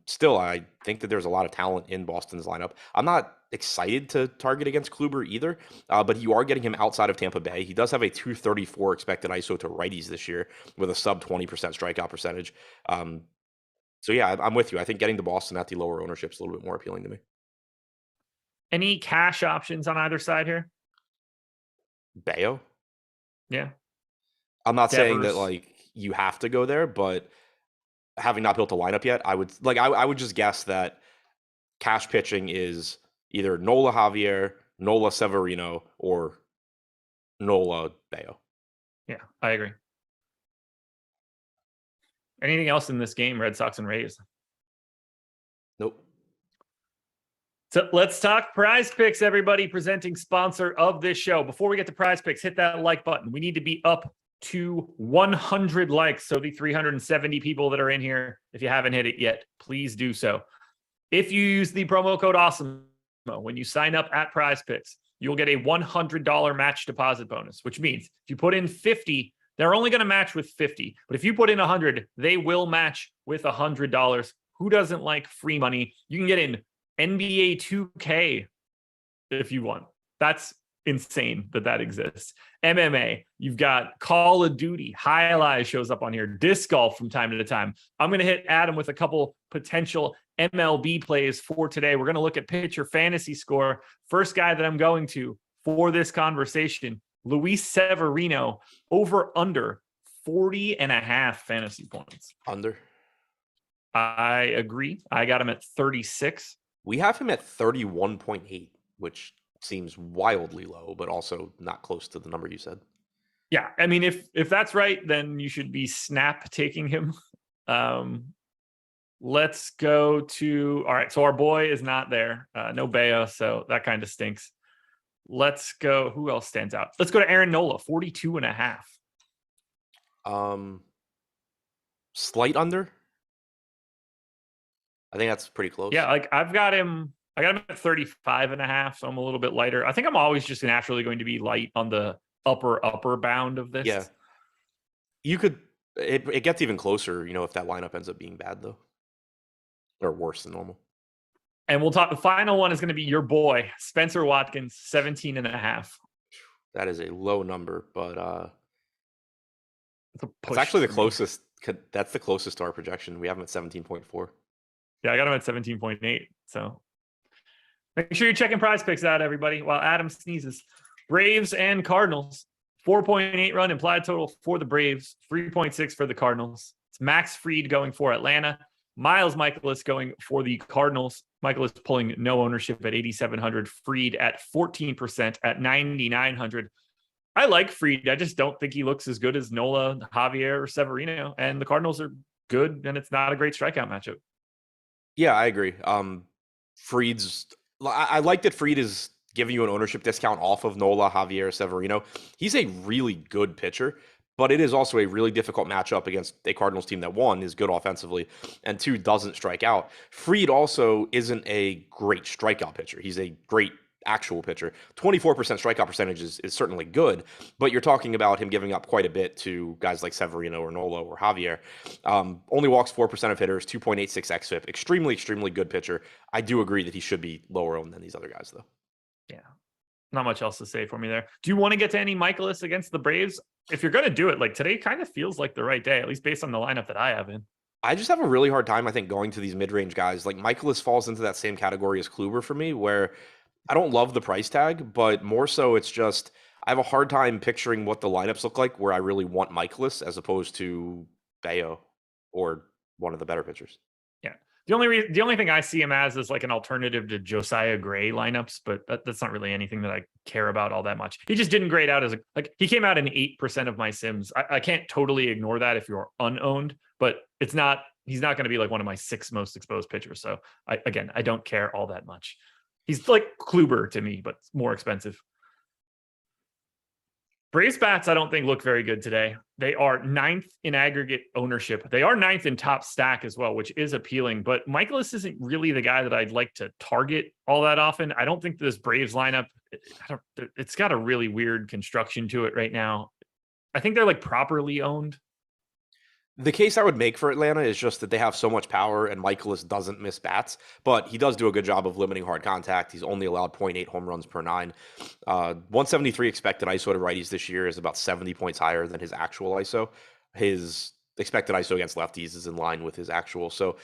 still, I think that there's a lot of talent in Boston's lineup. I'm not excited to target against Kluber either, but you are getting him outside of Tampa Bay. He does have a 234 expected ISO to righties this year with a sub 20% strikeout percentage. So yeah, I'm with you. I think getting to Boston at the lower ownership is a little bit more appealing to me. Any cash options on either side here? Bayo? Yeah. I'm not saying that Devers. like you have to go there, but having not built a lineup yet, I would just guess that cash pitching is either Nola Javier, Nola Severino, or Nola Bayo. Yeah, I agree. Anything else in this game, Red Sox and Rays? Nope. So let's talk Prize Picks, everybody, presenting sponsor of this show. Before we get to Prize Picks, hit that like button. We need to be up to 100 likes. So the 370 people that are in here, if you haven't hit it yet, please do so. If you use the promo code AWESOME when you sign up at Prize Picks, you'll get a $100 match deposit bonus, which means if you put in 50, they're only going to match with 50. But if you put in 100, they will match with $100. Who doesn't like free money? You can get in NBA 2K if you want. That's insane that exists. MMA, you've got Call of Duty, Highlight shows up on here, disc golf from time to time. I'm going to hit Adam with a couple potential MLB plays for today. We're going to look at pitcher fantasy score. First guy that I'm going to for this conversation, Luis Severino, over under 40.5 fantasy points. Under. I agree. I got him at 36. We have him at 31.8, which seems wildly low, but also not close to the number you said. Yeah, I mean, if that's right, then you should be snap taking him. Let's go to, all right, so our boy is not there. No Bayo, so that kind of stinks. Let's go, who else stands out? Let's go to Aaron Nola, 42.5. Slight under. I think that's pretty close. Yeah, like I got him at 35.5, so I'm a little bit lighter. I think I'm always just naturally going to be light on the upper bound of this. Yeah. You could, it gets even closer, if that lineup ends up being bad though. Or worse than normal. And we'll talk, the final one is going to be your boy, Spencer Watkins, 17.5. That is a low number, but it's it's actually the closest. That's the closest to our projection. We have him at 17.4. Yeah, I got him at 17.8. So make sure you're checking Prize Picks out, everybody, while Adam sneezes. Braves and Cardinals, 4.8 run implied total for the Braves, 3.6 for the Cardinals. It's Max Fried going for Atlanta. Miles Michaelis going for the Cardinals. Michaelis pulling no ownership at 8,700. Fried at 14% at 9,900. I like Fried. I just don't think he looks as good as Nola, Javier, or Severino. And the Cardinals are good, and it's not a great strikeout matchup. Yeah, I agree. I like that Fried is giving you an ownership discount off of Nola, Javier, Severino. He's a really good pitcher, but it is also a really difficult matchup against a Cardinals team that, one, is good offensively, and two, doesn't strike out. Fried also isn't a great strikeout pitcher. He's a great actual pitcher. 24% strikeout percentage is certainly good, but you're talking about him giving up quite a bit to guys like Severino or Nola or Javier. Only walks 4% of hitters, 2.86 xFIP. Extremely, extremely good pitcher. I do agree that he should be lower owned than these other guys, though. Yeah. Not much else to say for me there. Do you want to get to any Michaelis against the Braves? If you're going to do it, like today kind of feels like the right day, at least based on the lineup that I have in. I just have a really hard time, I think, going to these mid-range guys. Like Michaelis falls into that same category as Kluber for me, where I don't love the price tag, but more so it's just I have a hard time picturing what the lineups look like where I really want Michaelis as opposed to Bayo or one of the better pitchers. Yeah. The only thing I see him as is like an alternative to Josiah Gray lineups, but that's not really anything that I care about all that much. He just didn't grade out as he came out in 8% of my sims. I can't totally ignore that if you're unowned, but he's not going to be like one of my 6 most exposed pitchers. So I don't care all that much. He's like Kluber to me, but more expensive. Braves bats, I don't think look very good today. They are 9th in aggregate ownership. They are 9th in top stack as well, which is appealing. But Michaelis isn't really the guy that I'd like to target all that often. I don't think this Braves lineup, it's got a really weird construction to it right now. I think they're like properly owned. The case I would make for Atlanta is just that they have so much power and Michaelis doesn't miss bats, but he does do a good job of limiting hard contact. He's only allowed 0.8 home runs per 9. 173 expected ISO to righties this year is about 70 points higher than his actual ISO. His expected ISO against lefties is in line with his actual. So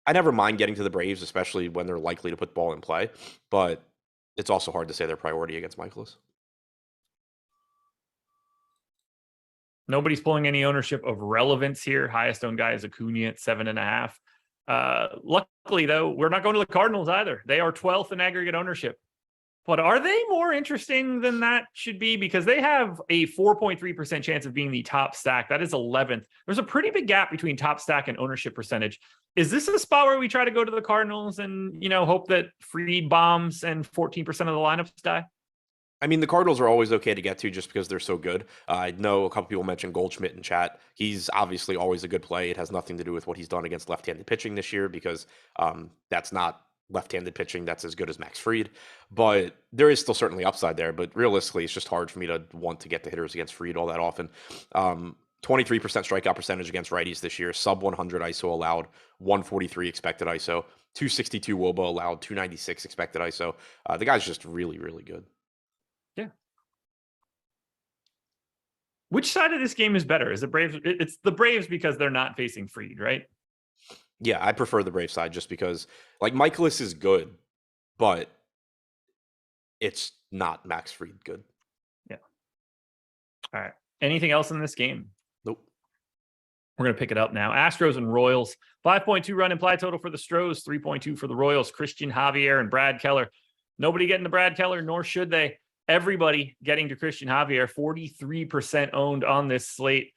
I never mind getting to the Braves, especially when they're likely to put the ball in play, but it's also hard to say their priority against Michaelis. Nobody's pulling any ownership of relevance here. Highest owned guy is Acuna at 7.5. Luckily, though, we're not going to the Cardinals either. They are 12th in aggregate ownership. But are they more interesting than that should be? Because they have a 4.3% chance of being the top stack. That is 11th. There's a pretty big gap between top stack and ownership percentage. Is this a spot where we try to go to the Cardinals and, hope that Fried bombs and 14% of the lineups die? I mean, the Cardinals are always okay to get to just because they're so good. I know a couple people mentioned Goldschmidt in chat. He's obviously always a good play. It has nothing to do with what he's done against left-handed pitching this year because that's not left-handed pitching that's as good as Max Fried. But there is still certainly upside there. But realistically, it's just hard for me to want to get the hitters against Fried all that often. 23% strikeout percentage against righties this year, sub 100 ISO allowed, 143 expected ISO, 262 WOBA allowed, 296 expected ISO. The guy's just really, really good. Yeah. Which side of this game is better? Is it Braves? It's the Braves because they're not facing Fried, right? Yeah, I prefer the Braves side just because, like, Michaelis is good, but it's not Max Fried good. Yeah. All right. Anything else in this game? Nope. We're going to pick it up now. Astros and Royals. 5.2 run implied total for the Stros, 3.2 for the Royals. Christian Javier and Brad Keller. Nobody getting to Brad Keller, nor should they. Everybody getting to Christian Javier, 43% owned on this slate.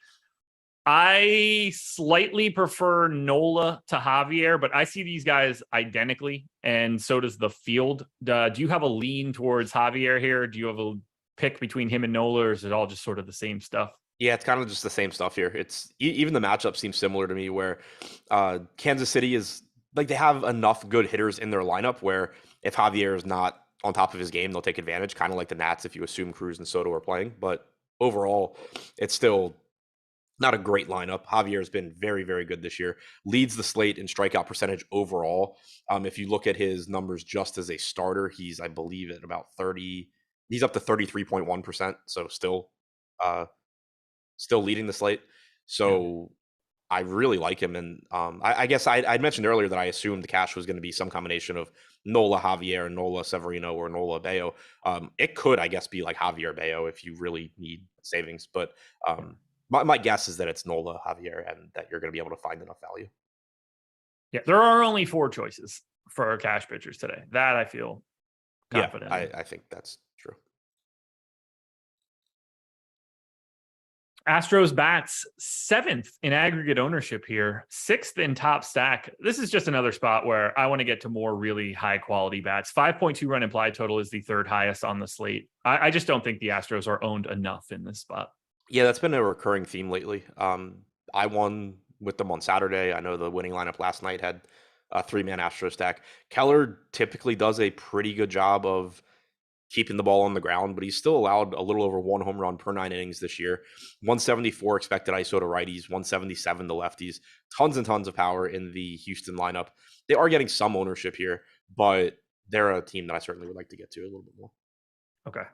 I slightly prefer Nola to Javier, but I see these guys identically, and so does the field. Do you have a lean towards Javier here? Do you have a pick between him and Nola, or is it all just sort of the same stuff? Yeah, it's kind of just the same stuff here. It's even the matchup seems similar to me where Kansas City is like they have enough good hitters in their lineup where if Javier is not on top of his game, they'll take advantage, kind of like the Nats if you assume Cruz and Soto are playing. But overall, it's still not a great lineup. Javier has been very, very good this year. Leads the slate in strikeout percentage overall. If you look at his numbers just as a starter, he's, I believe, at about 30. He's up to 33.1%. So still leading the slate. So I really like him. And I guess I'd mentioned earlier that I assumed the cash was going to be some combination of Nola Javier, Nola Severino, or Nola Bayo. It could, I guess, be like Javier Bayo if you really need savings. But my guess is that it's Nola Javier and that you're going to be able to find enough value. Yeah, there are only 4 choices for our cash pitchers today. That I feel confident. Yeah, I think that's true. Astros bats 7th in aggregate ownership here, 6th in top stack. This is just another spot where I want to get to more really high quality bats. 5.2 run implied total is the 3rd highest on the slate. I just don't think the Astros are owned enough in this spot. Yeah, that's been a recurring theme lately. I won with them on Saturday. I know the winning lineup last night had a three-man Astro stack. Keller typically does a pretty good job of keeping the ball on the ground, but he's still allowed a little over 1 home run per 9 innings this year. 174 expected ISO to righties, 177 to lefties. Tons and tons of power in the Houston lineup. They are getting some ownership here, but they're a team that I certainly would like to get to a little bit more. Okay.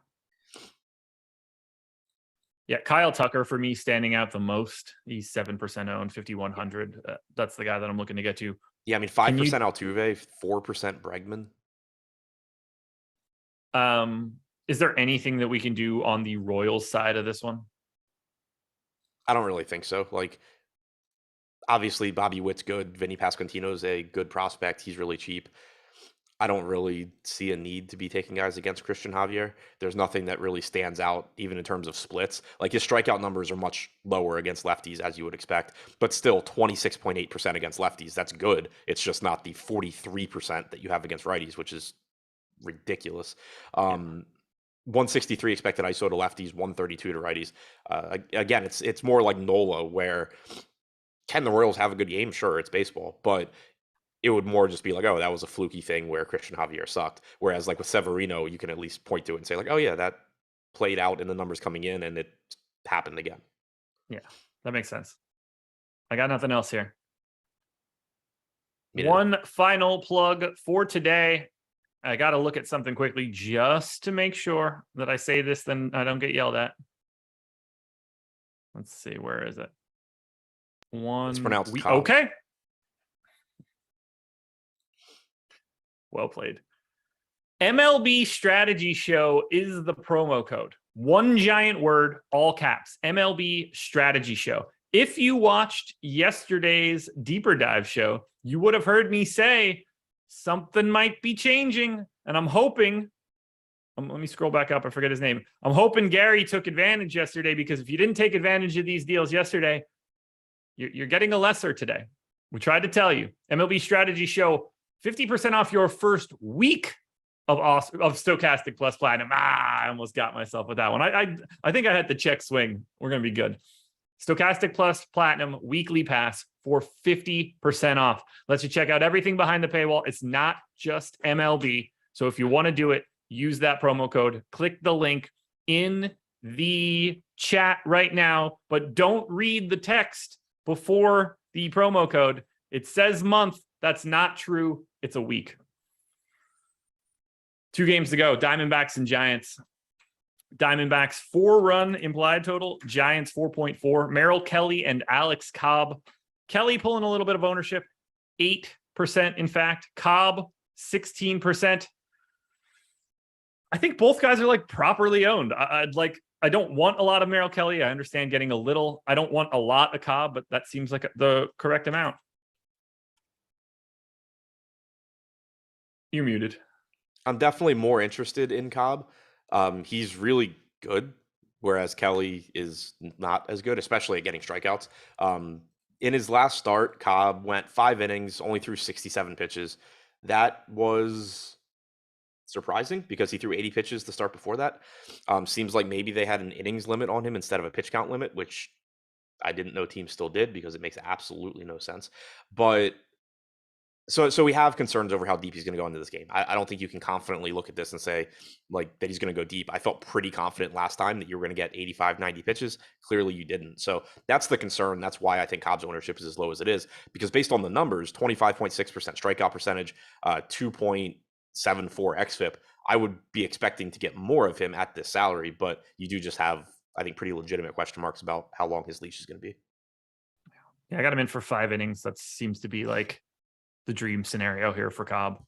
Yeah, Kyle Tucker for me standing out the most. He's 7% owned, 5,100. That's the guy that I'm looking to get to. Yeah, I mean 5% Altuve, 4% Bregman. Is there anything that we can do on the Royals side of this one? I don't really think so. Like, obviously, Bobby Witt's good. Vinny Pasquantino's a good prospect. He's really cheap. I don't really see a need to be taking guys against Christian Javier. There's nothing that really stands out, even in terms of splits. Like, his strikeout numbers are much lower against lefties, as you would expect, but still 26.8% against lefties. That's good. It's just not the 43% that you have against righties, which is ridiculous. 163 expected ISO to lefties, 132 to righties. Again, it's more like Nola, where can the Royals have a good game? Sure, it's baseball, but it would more just be like, oh, that was a fluky thing where Christian Javier sucked. Whereas like with Severino, you can at least point to it and say like, oh yeah, that played out in the numbers coming in and it happened again. Yeah, that makes sense. I got nothing else here. Me One final plug for today. I got to look at something quickly just to make sure that I say this, then I don't get yelled at. Let's see, where is it? It's pronounced okay. Well played. MLB Strategy Show is the promo code. One giant word, all caps. MLB Strategy Show. If you watched yesterday's Deeper Dive show, you would have heard me say something might be changing. And I'm hoping, let me scroll back up. I forget his name. I'm hoping Gary took advantage yesterday, because if you didn't take advantage of these deals yesterday, you're getting a lesser today. We tried to tell you. MLB Strategy Show, 50% off your first week of Stokastic plus Platinum. I almost got myself with that one. I think I had the check swing. We're going to be good. Stokastic plus Platinum weekly pass for 50% off. Lets you check out everything behind the paywall. It's not just MLB. So if you want to do it, use that promo code. Click the link in the chat right now, but don't read the text before the promo code. It says month. That's not true. It's a week. 2 games to go. Diamondbacks and Giants. Diamondbacks 4-run implied total. Giants 4.4. Merrill Kelly and Alex Cobb. Kelly pulling a little bit of ownership. 8%, in fact. Cobb, 16%. I think both guys are like properly owned. I don't want a lot of Merrill Kelly. I understand getting a little. I don't want a lot of Cobb, but that seems like the correct amount. You're muted. I'm definitely more interested in Cobb. He's really good, whereas Kelly is not as good, especially at getting strikeouts. In his last start, Cobb went 5 innings, only threw 67 pitches. That was surprising because he threw 80 pitches to start before that. Seems like maybe they had an innings limit on him instead of a pitch count limit, which I didn't know teams still did because it makes absolutely no sense. But so we have concerns over how deep he's going to go into this game. I don't think you can confidently look at this and say like that he's going to go deep. I felt pretty confident last time that you were going to get 85, 90 pitches. Clearly you didn't. So that's the concern. That's why I think Cobb's ownership is as low as it is, because based on the numbers, 25.6% strikeout percentage, 2.74 xFIP, I would be expecting to get more of him at this salary, but you do just have, I think, pretty legitimate question marks about how long his leash is going to be. Yeah, I got him in for 5 innings. That seems to be like the dream scenario here for Cobb.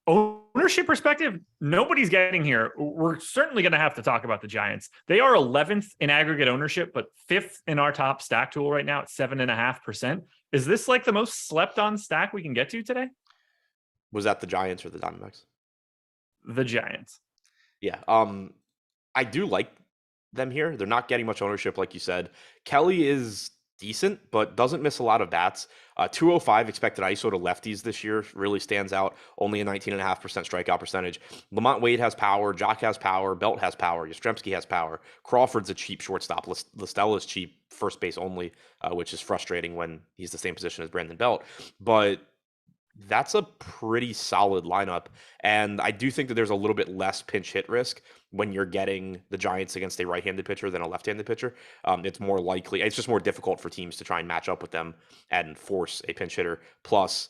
Ownership perspective, nobody's getting here. We're certainly going to have to talk about the Giants. They are 11th in aggregate ownership, but 5th in our top stack tool right now at 7.5%. Is this like the most slept on stack we can get to today? Was that the Giants or the Diamondbacks? The Giants. Yeah. I do like them here. They're not getting much ownership, like you said. Kelly is decent, but doesn't miss a lot of bats. 205 expected ISO to lefties this year really stands out. Only a 19.5% strikeout percentage. Lamont Wade has power. Jock has power. Belt has power. Yastrzemski has power. Crawford's a cheap shortstop. Listella is cheap first base only, which is frustrating when he's the same position as Brandon Belt. But that's a pretty solid lineup. And I do think that there's a little bit less pinch hit risk when you're getting the Giants against a right-handed pitcher than a left-handed pitcher. It's more likely, it's just more difficult for teams to try and match up with them and force a pinch hitter. Plus,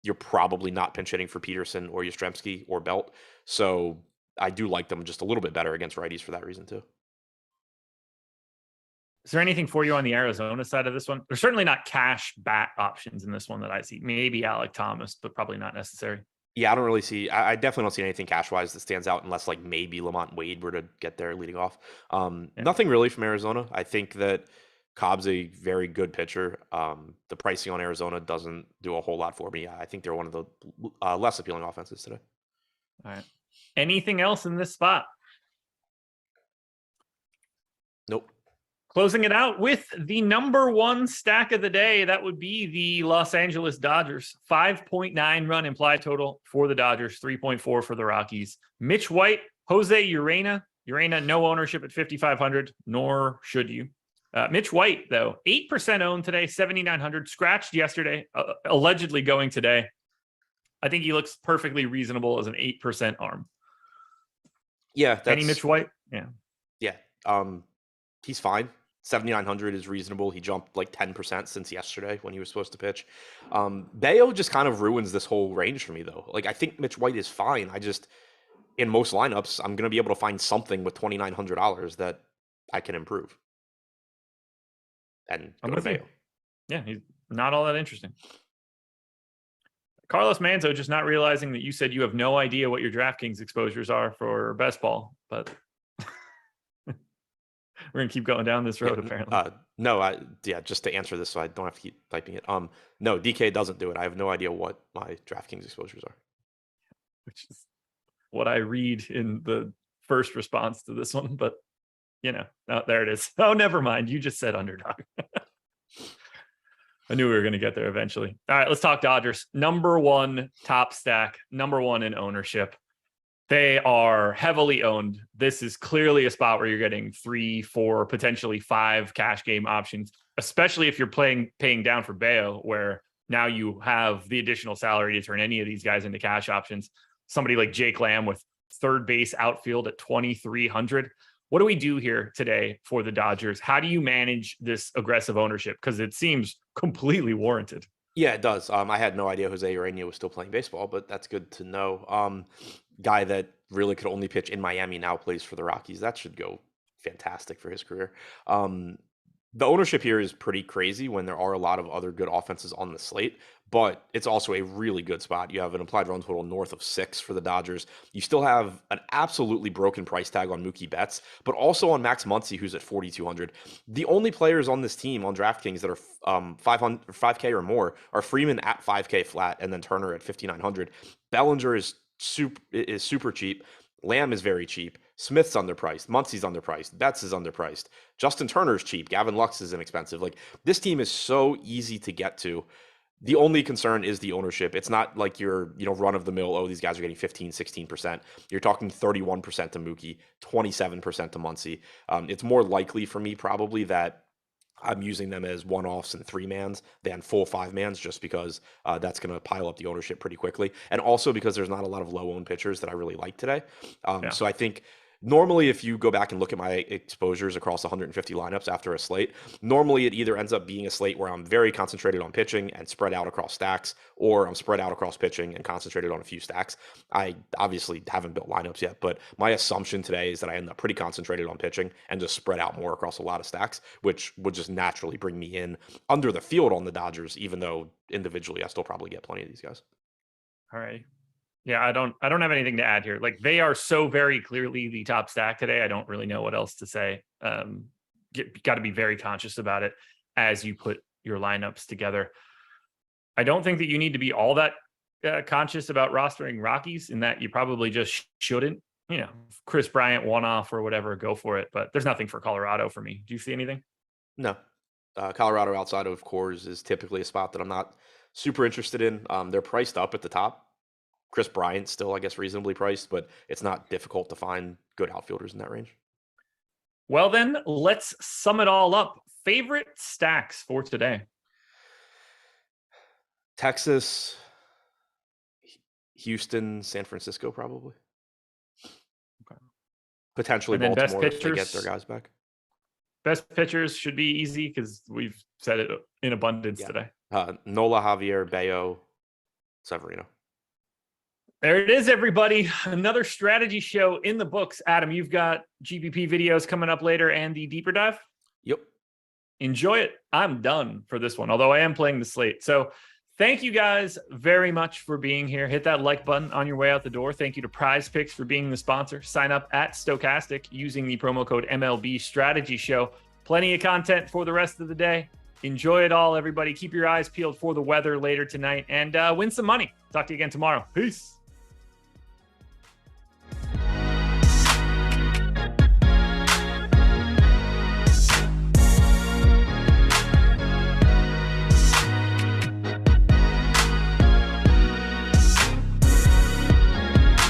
you're probably not pinch hitting for Peterson or Yastrzemski or Belt. So I do like them just a little bit better against righties for that reason too. Is there anything for you on the Arizona side of this one? There's certainly not cash bat options in this one that I see. Maybe Alec Thomas, but probably not necessary. Yeah, I don't really see. I definitely don't see anything cash wise that stands out, unless like maybe Lamont Wade were to get there leading off. Nothing really from Arizona. I think that Cobb's a very good pitcher. The pricing on Arizona doesn't do a whole lot for me. I think they're one of the less appealing offenses today. All right. Anything else in this spot? Nope. Closing it out with the number one stack of the day, that would be the Los Angeles Dodgers. 5.9 run implied total for the Dodgers, 3.4 for the Rockies. Mitch White, Jose Urena. Urena, no ownership at 5,500, nor should you. Mitch White, though, 8% owned today, 7,900, scratched yesterday, allegedly going today. I think he looks perfectly reasonable as an 8% arm. Yeah. Any Mitch White? Yeah. Yeah. He's fine. 7,900 is reasonable. He jumped like 10% since yesterday when he was supposed to pitch. Bayo just kind of ruins this whole range for me, though. Like, I think Mitch White is fine. I just, in most lineups, I'm going to be able to find something with $2,900 that I can improve. And go to Bayo. Yeah, he's not all that interesting. Carlos Manzo just not realizing that you said you have no idea what your DraftKings exposures are for best ball, but we're going to keep going down this road, apparently. No, just to answer this so I don't have to keep typing it. No, DK doesn't do it. I have no idea what my DraftKings exposures are. Which is what I read in the first response to this one, but there it is. Oh, never mind. You just said underdog. I knew we were going to get there eventually. All right, let's talk Dodgers. Number one top stack, number one in ownership. They are heavily owned. This is clearly a spot where you're getting 3, 4, potentially 5 cash game options, especially if you're paying down for Bayo, where now you have the additional salary to turn any of these guys into cash options. Somebody like Jake Lamb with third base outfield at 2,300. What do we do here today for the Dodgers? How do you manage this aggressive ownership? Because it seems completely warranted. Yeah, it does. I had no idea Jose Urena was still playing baseball, but that's good to know. Guy that really could only pitch in Miami now plays for the Rockies. That should go fantastic for his career. The ownership here is pretty crazy when there are a lot of other good offenses on the slate, but it's also a really good spot. You have an implied run total north of 6 for the Dodgers. You still have an absolutely broken price tag on Mookie Betts, but also on Max Muncy, who's at 4,200. The only players on this team on DraftKings that are 5K or more are Freeman at 5K flat, and then Turner at 5,900. Bellinger is super cheap. Lamb is very cheap. Smith's underpriced. Muncy's underpriced. Betts is underpriced. Justin Turner's cheap. Gavin Lux is inexpensive. Like, this team is so easy to get to. The only concern is the ownership. It's not like you're, run of the mill. Oh, these guys are getting 15, 16%. You're talking 31% to Mookie, 27% to Muncy. It's more likely for me probably that I'm using them as one-offs and 3-mans than full 5-mans, just because that's going to pile up the ownership pretty quickly. And also because there's not a lot of low-owned pitchers that I really like today. So I think normally if you go back and look at my exposures across 150 lineups after a slate, normally it either ends up being a slate where I'm very concentrated on pitching and spread out across stacks, or I'm spread out across pitching and concentrated on a few stacks. I obviously haven't built lineups yet, but my assumption today is that I end up pretty concentrated on pitching and just spread out more across a lot of stacks, which would just naturally bring me in under the field on the Dodgers, even though individually I still probably get plenty of these guys. All right. Yeah, I don't have anything to add here. Like, they are so very clearly the top stack today. I don't really know what else to say. Got to be very conscious about it as you put your lineups together. I don't think that you need to be all that conscious about rostering Rockies, in that you probably just shouldn't. Chris Bryant one-off or whatever, go for it. But there's nothing for Colorado for me. Do you see anything? No. Colorado outside of Coors is typically a spot that I'm not super interested in. They're priced up at the top. Chris Bryant's still, I guess, reasonably priced, but it's not difficult to find good outfielders in that range. Well, then let's sum it all up. Favorite stacks for today? Texas, Houston, San Francisco, probably. Okay. Potentially And then best Baltimore if they get pitchers? their guys back. Best pitchers should be easy because we've said it in abundance today. Nola, Javier, Bayo, Severino. There it is, everybody. Another strategy show in the books. Adam, you've got GPP videos coming up later and the deeper dive. Yep. Enjoy it. I'm done for this one, although I am playing the slate. So thank you guys very much for being here. Hit that like button on your way out the door. Thank you to Prize Picks for being the sponsor. Sign up at Stokastic using the promo code MLB Strategy Show. Plenty of content for the rest of the day. Enjoy it all, everybody. Keep your eyes peeled for the weather later tonight and win some money. Talk to you again tomorrow. Peace.